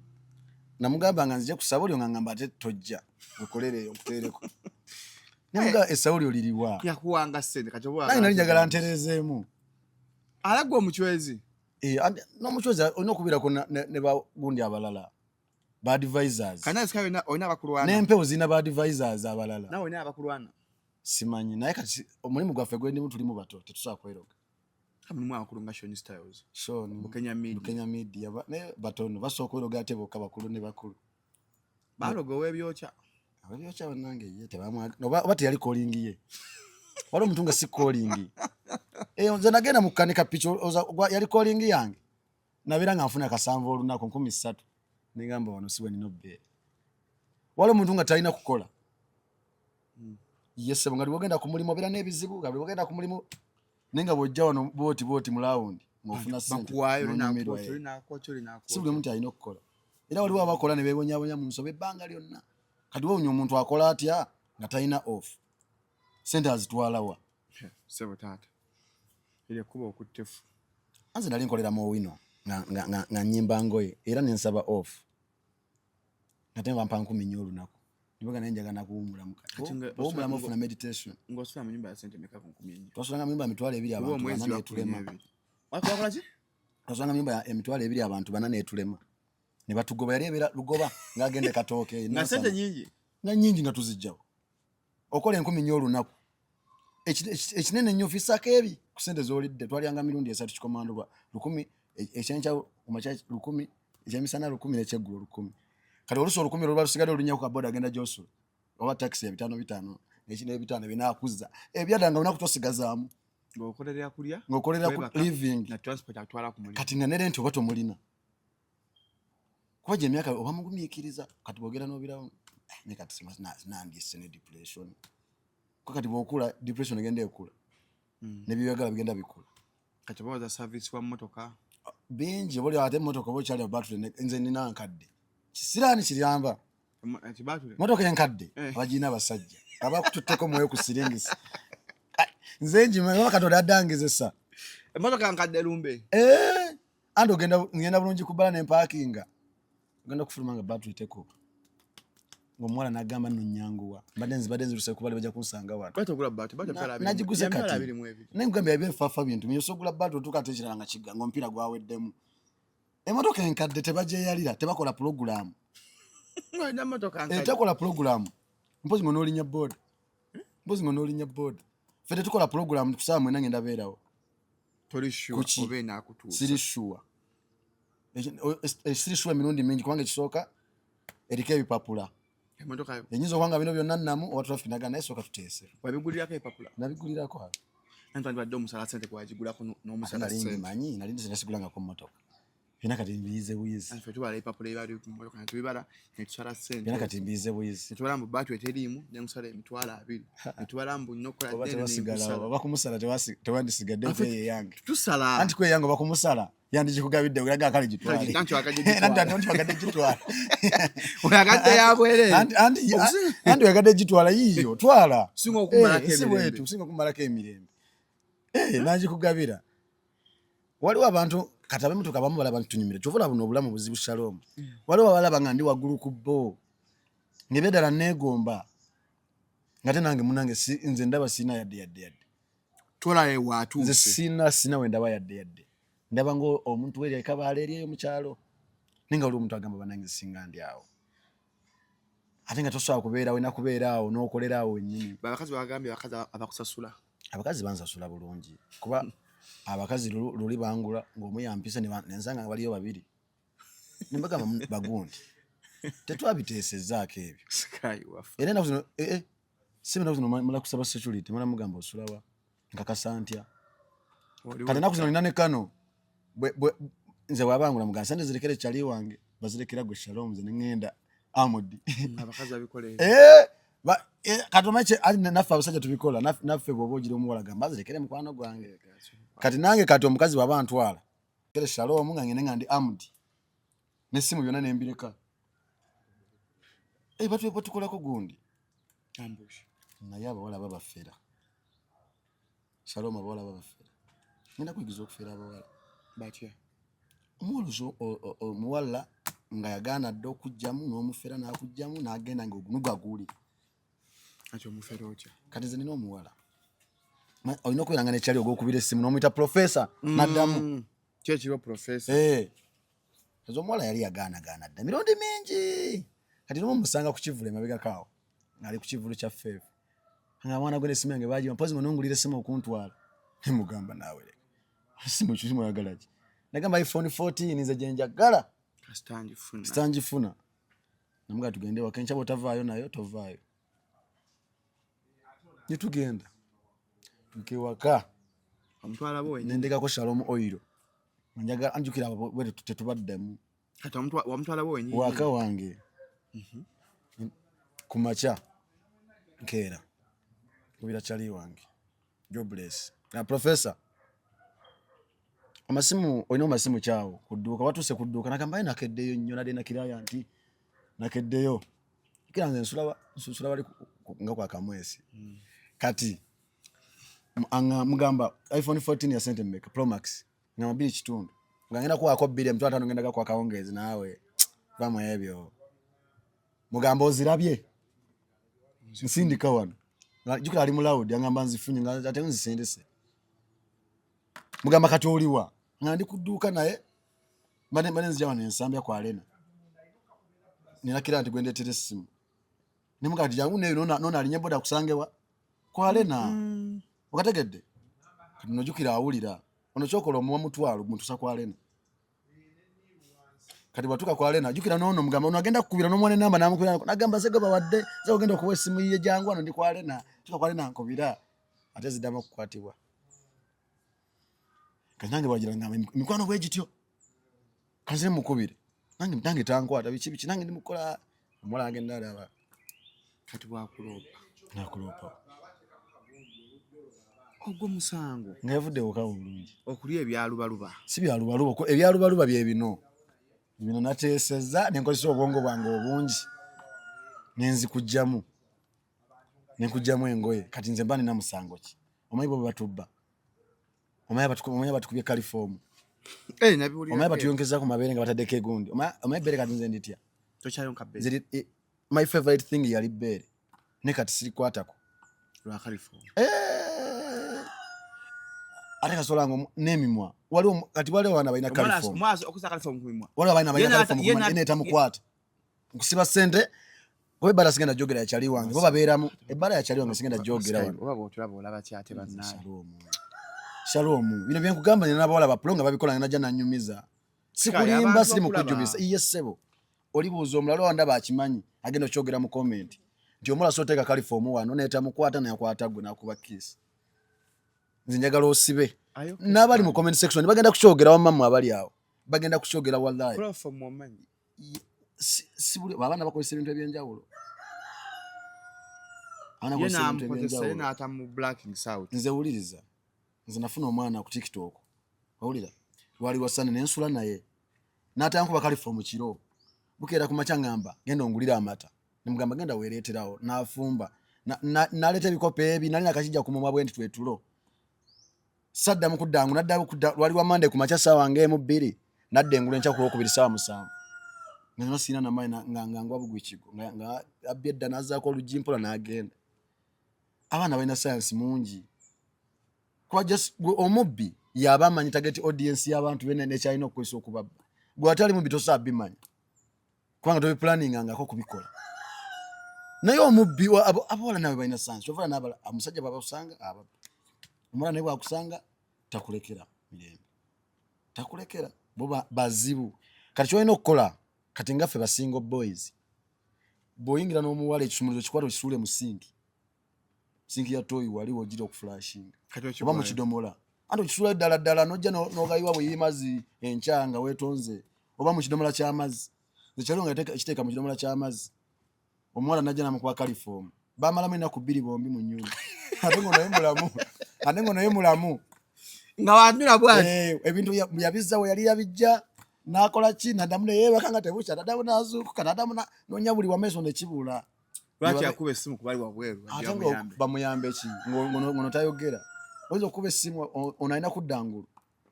Namugamba nga nzije kusabuli ngamba ate tojja. Ukolere okutereko. Namuga esawuli oliriwa. Yakuwanga sente kachobo. Nali njagala nterezeemu. Alagwa omuchwezi. No muchwezi onokubira ko ne ba gundi abalala. Ba advisors. Kana sikawe na oyina abakulwana. Nempewo zina ba advisors abalala. Na oyina abakulwana. Simanyi naye kati omulimu gwaffe gwendi mutulimu bato tetusakweroga. Kamulimu akulunga Shoni Styles. Shoni Kenya Media. Ne batono basokweroga ate boka bakulu ne bakulu. Balogo webyocha. Webyocha banange yete bamwa. No bati yali calling ye. Walo mutunga si calling. Nze nagenda mukanika picho yali calling yange. Nabira ngafuna kasanvu olunako 13. Ningamba wano siwe ninobbe. Walo mutunga talina kukola. Yese ngali bogenda ku mulimo bera nebizibu ngali bogenda ku mulimo nenga bojja wano boti mu round ngofuna sente bakuwayo na kocho sibule muntu alina okukola era waliwo abakola ne bebonyabonya mu nsobe banga lyonna kati wo omuntu akola atya nga talina off sente azitwalawa sebo tata ile kuba okutefu anze nali nkolera mu wino nga nyimba ngoye era nensaba off natemba mpanku minyolu nako niboga nenjaga nakuumula mukati boomula mufuna meditation ngosula mu nyumba ya sente meka kunkumyenye twasanga mu nyumba mitwale ebiri abantu banane etulema wakola ki twasanga mu nyumba ya mitwale ebiri abantu banane etulema ne batugoba yali ebera lugoba ngagende katooke na sente nyingi na nyingi nga tuzijjawo okola 10 nyo olunaku ekinene nnyo ofisa kebi ku sente zolidde twalyanga mirundi 3 kikomando 10 ekyencha umacha 10 ekyemisana 10 n'ekyeggulo 10 kati oluso 10 olwa lusigade olunya ku boda agenda josu oba taxi ya 5 n'ekine 5 binakuza ebyadanga unakutosigazamu ngokolera kulya ngokolera ku living na transport atwala ku mulimo kati nga nere nti obato mulina kwaje emyaka oba mugumikiriza kati bogera n'obirawo ne kati simazina nandi sene depression kwa kati bokula depression egende ekula ne bibagala bigenda bikula kati baza service wa motoka bingi boli ate motoka bo chali battery nze nina nkadde kisirani kiriyamba ati battery motoka enkadde abajina abasajja abakututteko mwoyo ku siringisi nze njima katoda adangizesa motoka nkadde lumbe ando ngenda bulungi kubala ne parkinga ngenda kufuluma nga battery take up ngomwala nagamba nno nyanguwa badenzi ruse kubale baja kunsanga watu bato kula battery pala abiri najiguze kati nengambya bye fafa bintu myoso kula battery tukatechira nga kiga ngompira gwaweddemu emotoka enkadde tebaje yalira tebakola program na motoka nkadde tebakola program mpozi ngono olinya board fete tukola program kusaba mwe nangenda beerawo tori sure obe na kutusa siri sure mirundi mingi kwange kisoka erike bipapula emotoka enyizo kwanga bino byonna namu oba traffic naga naye soka tutese wabigulira ka ipapula nabigulira ko hapo nantu badde omusala sente kwagigula ko no musala sente manyi nali ndise nasigulanga ko motoka fina kati mbize buyizi anfe tubala ipapula ibali ku motoka tubibala netusala sente fina kati mbize buyizi tubala mu battery terimu ne musala emitwala 2 tubala mbu nokola deni basigala bakumusala tewandisigadde ye yange tusala anti kwe yango bakumusala yandije kugabidde ulaga akali gitwali nanti wakade gitwala ulagade yabwere anti yakade gitwala yiyo twala singo kumala kemirembe singo kumala kemirembe naji kugabira waliwo abantu katabe mutu kabamu balaba ntunyimire chovola buno obulamu buzibu Shalom waliwo balaba nga ndi wagulu ku bo ngebedala negomba ngate nange munange nze ndaba sina yadde tola watu nze sina wenda bayadde ndaba ngo omuntu weri ekabale eriyo mu kyalo ninga oli omuntu agamba banange singa ndi awo ate nga tosobola kubeera wena kubeera awo n'okolera awo wennyini abakazi bagambye abakusasula abakazi bansasula bulungi kuba abakazi luli bangula ng'omu yampisa nensanga baliyo babiri nembagamba bagundi tetwabiteesezzaako ebyo era ennaku zino sibina zino mala kusaba security mala mugamba osulawa nkakasa ntya kati ennaku zino nina ne kano nze bwabangula mugamba sente zirekere kyali wange bazirekera gwe Shalom nze neŋŋenda Amudi abakazi abikole katomache naffe abasajja tubikola naffe bw'oba ogira omuwala gamba bazirekere mukwano gwange kati nange kati omukazi bw'aba ntwala kere Shalom nga ngene nga ndi Amudi n'essimu byonna nembireka batukolako gundi ambush naye abawala babafera Shalom abawala babafera ngenda kuyigiza okufera abawala batya omuwala nga yagaana dde okujjamu n'omufera n'akujjamu n'agenda ng'ogunugaguli ati omufera otya kati ze nina omuwala olina okwiranga nekyali ogwokubira essimu n'omuyita profesa n'addamu kyekiro profesa ezo omuwala yali yagaanagaana dda mirundi mingi kati nomu musanga ku kivulu emabegakaawo ng'ali ku kivulu kya feefu nga mwana gwe n'essimu yange bagiwa mpozi munongulira essimu okuntwala nemugamba naawe leka essimu kimu oyagala ki nagamba iPhone 14 nze gye njagala sitangifuna namugaa tugende waka enkya bw'otavaayo nayo tovaayo nitugenda tukewaka omutwala bo nendekako Shalom oil njaga anjukira abo bwe tetubaddemu kati omutwala bo wenyini waka wange kumacha nkeera kubira chali wange jobless na professor amasimu oyino masimu chao kuduka watuse kuduka nakamba nakeddeyo nnyo nade nakiraya nti nakeddeyo kiranze nsula bali nga kwa kamwesi kati anga mugamba iPhone 14 ya sente mmeka Pro Max ngamba bili kitundu ngangenda kwa akobire mtu atano ngenda kwa kaongezi nawe vamwe ebyo mugamba ozirabye nsindika wano jukira ali mu loud ngamba nzifunye nga ate nzisendese mugamba kati oliwa ngandi kuduka naye bane nzija nsambya kwa Arena nina kira ati gwende tete simu nimugati jangu ne nona alinye boda kusangewa kwa Arena okategedde kati nojukira awulira ono chokola omuwa mutwalo mutusa kwa Arena kati batuka kwa Arena jukira nono mugamba unagenda kukubira nomwane namba namukubira nagamba zega bawadde za ogenda okuwa simu yiye jangu ano ndi kwa Arena tuka kwa Arena nkobira ate zidama kukwatibwa kanyange bagira ngamba mikwano bwegityo kanze mukubire nange tankwata bichi nange ndimukola omwala agenda alaba kati bwakulopa nakulopa ogwo musango ngevudde okawulungi okuli ebyalubaluba si byalubaluba ko ebyalubaluba bye bino nateeseza nenkozesa obwongo bwange obungi nenzikujjamu engoye kati nze mbani na musango ki omayi bo batubba omayi batukubye kalifomu omayi batuyongeza ku mabere nga batadeko egundi omayi bere kati nze nditya tokyayonka bere my favorite thing yali bere ne kati sirikwatako lwa kalifomu ate kasolango nemimwa waliwo kati waliwo wana balina kalifomu mwazo okusa kalifomu kumimwa waliwo balina kalifomu ene etamukwata nkusiba sente obe bala sigenda jogera yachali wange bo babeeramu ebbala yachali wange sigenda jogera wano oba botulaba olaba kyate bannaye Shalom bino byenkugamba nina abawala bapulonga babikola ngena jana nyumiza sikulimba siri mukujumisa iyesebo olibuuza omulalo wandaba akimanyi agenda okyogera mu comment nti omuwala soteeka kalifomu wano neetamukwata nayakwata gwe nakuba kiss nze njagala osibe n'abali mu comment section bagenda kukyogera wamamwe abali awo bagenda kukyogera wallahi sibuli abaana bakozesa ebintu ebyenjawulo nze wuliriza nze nafuna omwana ku TikTok wawulira lwali wasana nensula naye n'atankuba kalifomu kiro bukeera ku makya ngamba genda ongulira amata nimugamba genda weereeterawo n'afumba n'aleeta ebikopo ebi nali nakakijja ku mumwa bwe nti twetulo sadda mu kuddangu nadda wali wa Monday ku macha sawa ngemu 2 nadda engulu encha ku 2 sawa musanvu nzo sina na maina ngangwa bugwikigo nga abyedda nazaako olujimpola n'agenda abana balina science mungi kwa just omubbi yaba amanyi target audience y'abantu bene ne China okwesa okubabba gwe atali mu bitosa abimanya kubanga tobi planning ngako kubikola naye omubbi abola nawe balina science ovala nabala amusajja baba usanga aba omwana ne bwakusanga takulekera mirembe takulekera boba bazibu kati kyolina okukola kati ngaffe ba single boys boyingira n'omuwala ekisumuluzo kikwata ekisuule mu sinki ya toyi wali wojira okuflashinga oba mu kidomola anto kisula ddala nojja n'ogayiwa bwe yimazi enkyanga weetonze oba mu kidomola ky'amazzi zekyalo nga ekiteeka mu kidomola ky'amazzi omuwala najja namukuba kalifomu bamalamu ennaku 2 bombi mu nnyumba ate ngo naye mulamu nga wanyula bwati ebintu yabizza we yali yabijja nakola ki nadamu ne yeebaka nga tebukya nadamu nazuukuka nadamu nonya buli wameso ne kibula lwaki akuba essimu kubali wabweru ate ngo bamuyambe ki ngono tayogera oyinza okuba essimu onalina kuddangulu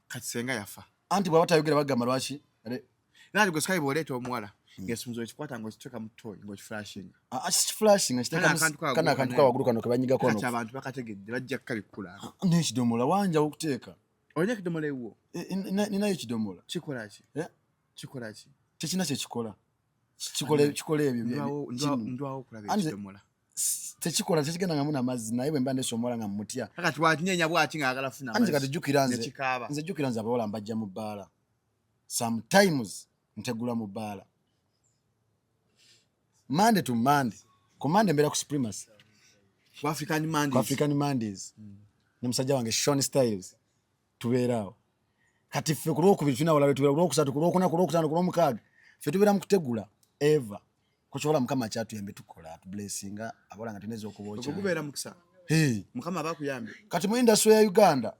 kati senga yafa anti bwaba tayogera bagamba lwaki nati gwe sikayi bw'oleeta omuwala ng'essimu ekikwata ng'okiteeka mu toyi ng'okiflashinga kiflashinga kiteekakana akantu kawagulu kano ke banyigako kati abantu bakategedde bajja kukabikula n'ekidomola wanja okuteeka olina ekidomola ewuwo ninayo ekidomola kikola ki kikola ki tekina kyekikola kikola ebyo ndwawo okulaba ekidomola tekikola tekigenda nga muna mazzi naye bwe mba ndeesa omuwala nga mumutya kati watinyeenya bwaki ng'agala funa anti kati jjukira nze abawala mbajja mu bbaala sometimes ntegula mu bbaala Monday to Monday ku Monday mbeera ku Supremacy ku African Mondays ne musajja wange Sean Styles tubeeraawo kati ffe ku lwokubiri tulina awala tubeera ku lwokusatu ku lwokuna ku lwokutaano ku lwomukaaga ffe tubeera mu kutegula eva kukyobala mukama kyatuyambe tukola tublessinga abola nga tuneza okuboocha okubeera mukisa mukama abakuyambe kati mu industry ya Uganda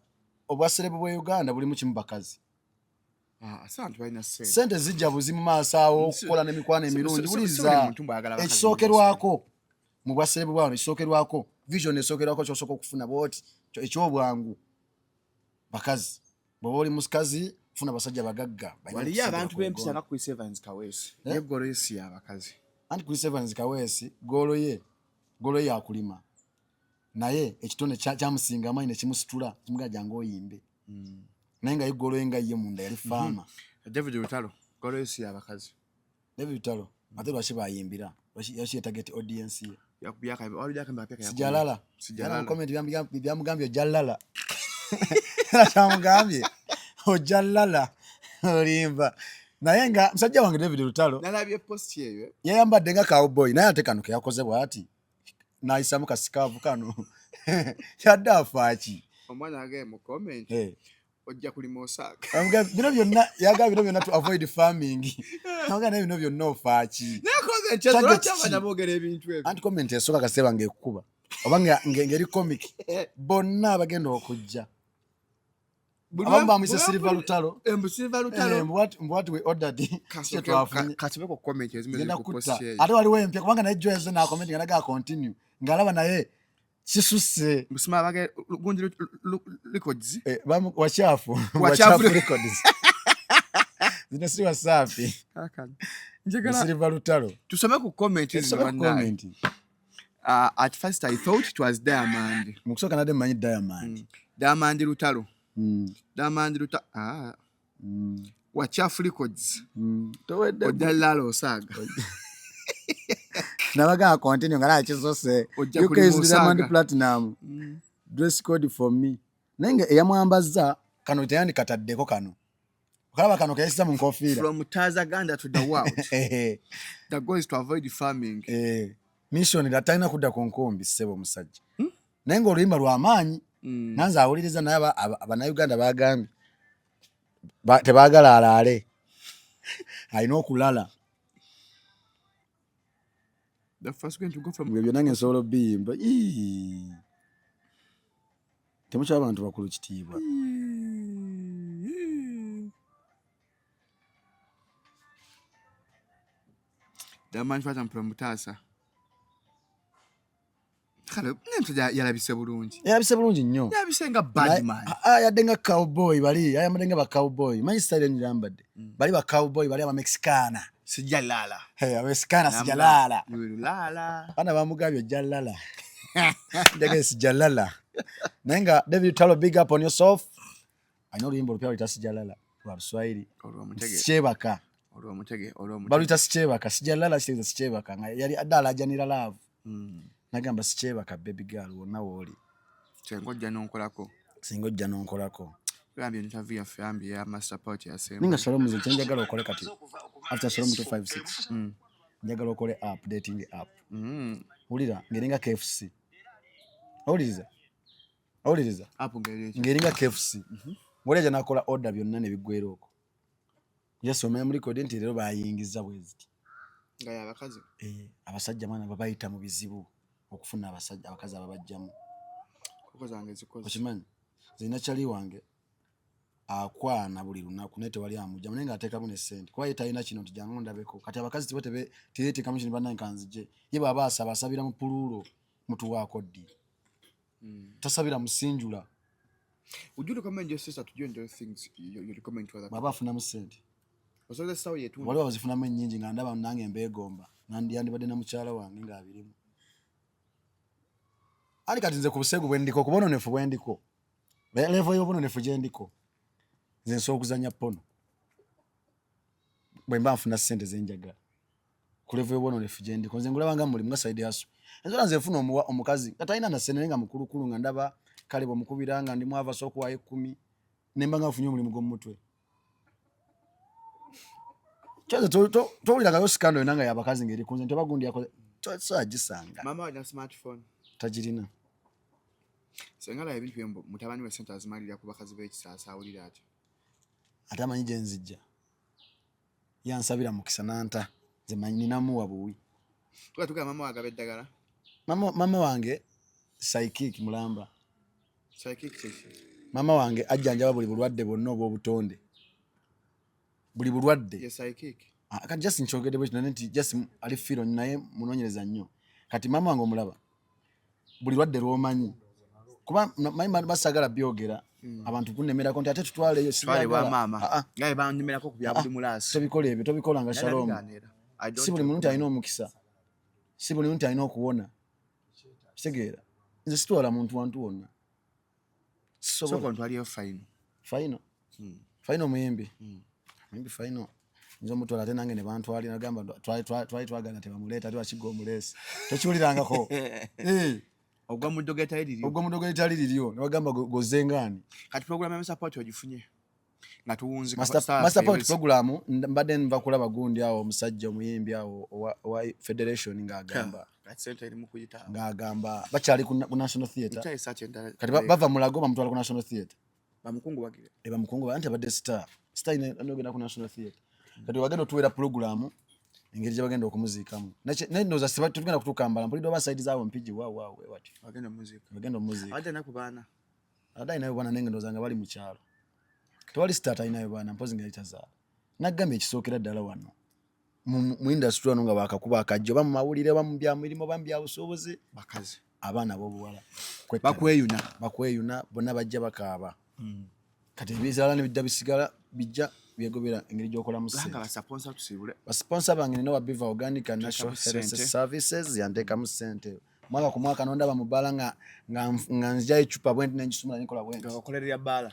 obwaserebu bwa Uganda buli mu kimu bakazi asante balina sente zijja buzi mu maaso awo okukola n'emikwano emirungi buliza ekisookerwako mu bwaserebu bwano ekisookerwako vision esookerwako kyosooka okufuna bwoti ekyobwangu bakazi bw'oba oli musikazi funa basajja bagagga waliyo abantu b'empisa nga Chris Evans Kaweesi ye golo yesi y'abakazi anti Chris Evans Kaweesi golo ye yakulima naye ekitone kyamusinga amanyi ne kimusitula kimugaja ng'oyimbe naye nga ye golo ye nga ye munda yali faama David Lutalo golo yesi y'abakazi David Lutalo ate lwaki bayimbira lwaki yetagete audience ye sijalala comment byamugambye ojjalala kyamugambye ojjalala olimba naye nga musajja wange David Lutalo nalabye post yeyo yayambadde nga cowboy naye ate kano keyakoze bwati nayisamu kasikavu kano yadde afaaki omwana age mu comment ojja kulima osaaga bino byonna yagaba bino byonna to avoid farming naga naye bino byonna ofaaki anti comment esooka kaseba ng'ekukuba oba ng'eri comic bonna abagenda okujja abamu bamwise Silver Lutalo mbwati we ordered kasibeko comment ezimeze ku post yeyo ate waliwo empya kubanga naye Joyce na comment nga naga continue ng'alaba naye kisuse musima bage gundi records wachafu records zino si wasafi njagala Silver Lutalo tusome ku comment at first I thought it was Diamond mukusoka nade manyi Diamond Lutalo Diamond Lutalo wachafu records towedde odalala osaga nabaga continue ngala kisose you guys Diamond Platinum dress code for me nange eyamwambaza kano tayandi kataddeko kano kalaba kano kayisa mu nkofiira from Tazaganda to the world the goal is to avoid farming mission that taina kudda ku nkombi sebo musajja nange oluyimba lw'amaanyi nanze awuliriza naye abannayuganda bagambye tebaagala alaale alina okulala the first going to go from ebyo nange nsobola biyimba temukyaba abantu bakulu kitiibwa the man from Mutasa Kale yalabise bulungi. Yalabise bulungi nnyo. Yalabise nga Badman. Yadde nga cowboy bali, ayambadde nga ba cowboy. Manyi style njambadde. Bali ba cowboy bali aba Mexicana. Sijalala. Aba Mexicana sijalala. Lala. Bana bamugabyo jalala. Ndege sijalala. Nenga David Talo, big up on yourself. I know limbo lupya lita sijalala. Lwa Luswahili. Sichebaka. Balita sichebaka. Sijalala sicheza sichebaka. Yali adala ajanira love. Nagamba sichebaka baby girl wonna woli. Singojja nonkolako. Gambye interview yaffe ya master part ya sema. Ninga Shalom ze njagala okole kati. After Shalom 256. Njagala okole updating app. Ulira ngeringa KFC. Oliriza. App ngeringa KFC. Ngoleja nakola order byonna ne bigwera okwo. Yeso memory code nti lero bayingiza bwezi. Ngaya abakazi. Abasajja mwana babayita mu bizibu okufuna abasajja abakazi ababajjamu. Okozange zikoze. Okimanyi zina chali wange akwana buli lunaku nete wali amuja munenga ateka bune sente kwa yita kino tujango ndabeko kati abakazi tibote tiyete commission bana nkanzije ye baba asabira mu pululo mutu wako di tasabira musinjula. Would you recommend your sister to do those things you recommend to other baba afuna mu sente so that's how you do wali wazifuna mu nyingi nga ndaba nange mbegomba nandi bade na mukyala wange nga abirimu ali kati nze ku busegu bwendiko kubona nefu bwendiko level yobono nefu jendiko nze okuzanya pono bwemba afuna sente zenjaga ku level yobono nefu jendiko nze ngulabanga muri mga side yaso enzola nze funa omukazi kataina na sene nga mukulu nga ndaba kale bo mukubiranga ndi mwava soko wa 10 nemba nga afunye mulimu gomutwe Chaza to ulira yo scandal nanga yabakazi ngeri kunze nto bagundi yakole so agisanga mama wa smartphone tajirina sengala ebintu byembo mutabani we centers mali yakubakazi b'ekisasa ulira ati atamanyi genzijja yansabira mukisa nanta ze manyi namu wabuwi tuka mama wa gabeddagala mama wange psychic mulamba psychic chief mama wange ajjanja buli bulwadde bonna obutonde buli bulwadde yes psychic kati just nchogede bwe nti just ali feel naye munonyereza nnyo kati mama wange omulaba buli lwadde lwomanyi kuba mayi basagala byogera abantu kunemera konti ate tutwale yo sibagala mama ngaye bannemera ko kubya buli mulasi tobikola ebyo tobikola nga Shalom si buli muntu alina omukisa si buli muntu alina okuwona kitegeera nze sitwala muntu wantu wonna so kontu aliyo final muyimbi muyimbi final nzo mutwala ate nange ne bantu ali nagamba twagala tebamuleta twakigo omulesi tokiwulirangako ogwa mudogeta liriyo ne bagamba gozengani kati program ya support ogifunye nga tuwunzi master support program mbadde nva kulaba gundi awo omusajja omuyimbi awo wa federation ngagamba kati center eri mukuyita ngagamba bachali ku national theatre kati bava mulago bamutwala ku national theatre bamukungu bagire bamukungu bante badde star inogenda ku national theatre kati wagenda tuwera program engeri gye bagenda okumuzikamu nenoza siba tugenda kutukambala mpulido ba side zaabo mpiji wa wati bagenda muzika ade naku bana adai nayo bana nenge ndoza nga bali mu kyalo twali start ayinayo bana mpozi nga itaza nagambe ekisookera ddala wano mu industry wano nga bakakuba akajjo bamawulire bamubya mulimo bambya busoboze bakazi abaana b'obuwala bakweyuna bonna bajja bakaaba kati ebizala ne bidda bisigala bijja byegobera engeri gyokola mu sente basponsor tusibule basponsor bange ne Wabiva Organic and Natural Health Services yanteka mu sente mwaka ku mwaka nonda bamubala nga nzija echupa bwendi nenjisumula nikola bwendi okolerera bala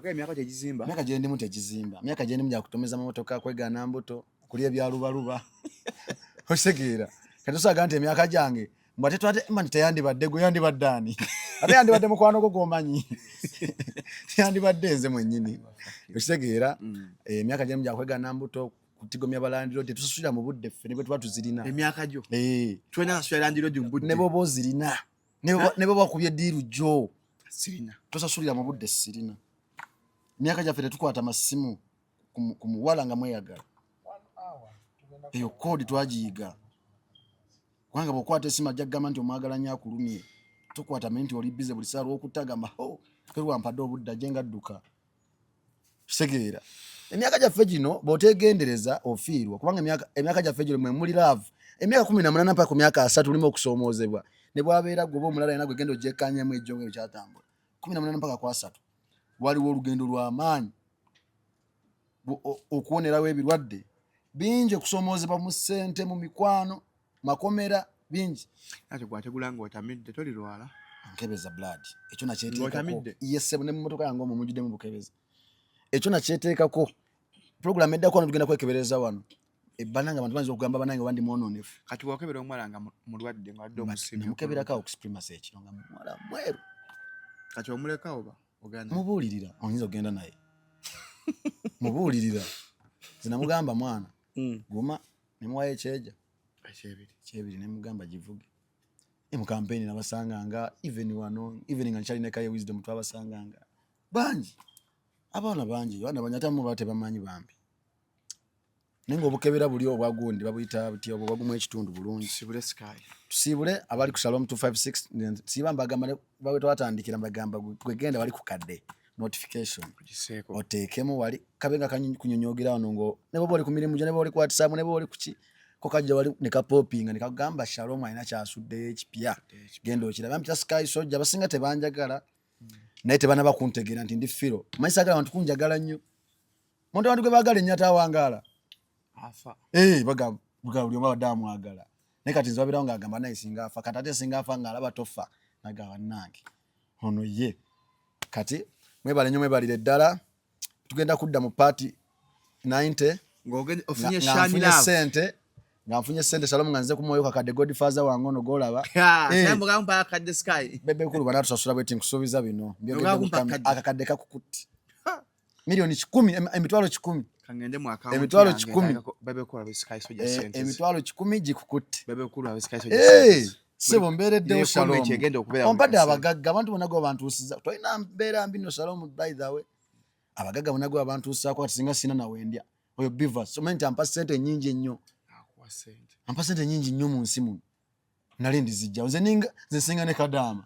emyaka tegizimba myaka gyendi mu tegizimba myaka gyendi mu kutomeza mamotoka kwegana mbuto kulya byalubaluba osegeera kati osaga nti emyaka gyange mbate twate mani teyandibadde gwe yandibaddani ate yandibadde mukwano gwo gomanyi yandibadde nze mwennyini osegeera emyaka gyendi mu kwegana mbuto kutigomya balandiro tetususira mu budde ffe nibwe tuba tuzirina emyaka gyo twena susira landiro gyo mbudde nebo bozirina nebo bakubye diru jo sirina tosasulira mu budde sirina emyaka gyaffe tetukwata masimu ku muwala nga mweyagala eyo kodi twagiyiga kubanga bw'okwata esimu ajja kugamba nti omwagala nnyo akulumye tukwata menti oli bize buli saa lw'okutagamba kerwampadde obudde ajje ngadduka kitegeera emyaka gyaffe gino bw'otegendereza ofiirwa kubanga emyaka gyaffe gino mwe muli laavu emyaka 18 mpaka ku myaka 3 tulimo okusoomozebwa ne bwabeera gwe omulala ina gwe gendo jekanyemu ejjo ng'ekyo kyatambula 18 mpaka ku 3 waliwo olugendo lw'amaanyi okuwonerawo ebirwadde bingi okusoomozebwa mu ssente mu mikwano makomera bingi ate gwategula ng'otamidde tolirwala nkebeza blood ekyo nakyeteekako yesse ne mmotoka yange omwo mujjudde mu bukebeza ekyo nakyeteekako program eddako wano tugenda kwekebereza wano ebbananga abantu banza okugamba banange wandi mwononefu kati wakebera omwala nga mulwadde nga adde omusimbi mukeberako okusupremacy ekiro nga mwala mweru kati omulekawo ba oganda mubuulirira oyinza okugenda naye mubuulirira zinamugamba mwana guma nemuwayo ekyeja kyebiri nemugamba givuge mu campaign nabasanganga even wano even nga nkyali nekaye wisdom twabasanganga bangi abaana bangi wana banyatamu bate bamanyi bambi nengo obukebera buli obwagundi babuyita buti obwo bwagumu ekitundu bulungi tusibule abali ku Shalom 256 sibamba gamba bawe twatandikira mbagamba gwegenda bali ku kadde notification oteekemu wali kabenga kunyonyogira wano ngo nebo boli ku mirimu nebo boli ku WhatsApp nebo boli kuki ko kajja wali ne ka popping ne kagamba Shalom alina kyasudde ekipya gendo okira bampa Sky Soldier basinga tebanjagala naye tebana bakuntegera nti ndi firo maisagala abantu kunjagala nnyo muntu abantu gwe bagala nyata wangala afa bagamba buli omwa damu agala naye kati nzabira nga agamba naye singa afa katate singa afa nga alaba tofa nagaba nange ono ye kati mwebale nnyo mwebalire ddala tugenda kudda mu party 90 ng'ogende ofunye shani love sente nga mfunye sente Shalom nga nze ku moyo kakadde Godfather wange ono golaba sembo gamba akadde Sky bebe kulu bana tusasula bweti nkusubiza bino akakadde kakukutti milioni 10 emitwalo 10 kangende mu account emitwalo 10 bebe kulu abe Sky Soldier sente emitwalo 10 gikukutti bebe kulu abe Sky Soldier sebo mberedde Shalom kyegenda okubera ompade abagagga abantu bonago abantu usiza toina mbera mbino Shalom by the way abagagga bonago abantu usako atisinga sina na wendya oyo Beavers so menti ampa sente nyingi nnyo ampa sente nyingi nnyo mu nsi muno nali ndizijja nze singa ne kadama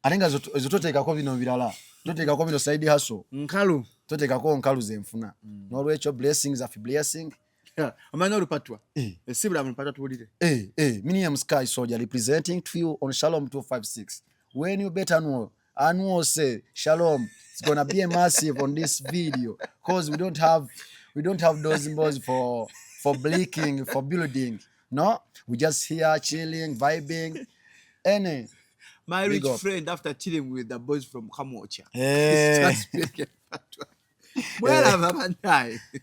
atenga ezo toteekako bino birala toteekako bino side hustle nkalu toteekako nkalu zenfuna n'olwekyo blessings after blessing amanya olupatwa esibula mu patwa tuwulire Minium Sky Soldier representing to you on Shalom 256 when you better know and will say Shalom it's gonna be a massive on this video because we don't have those symbols for blinking for building no we just here chilling vibing my rich friend after chilling with the boys from Kamocha hey well I'm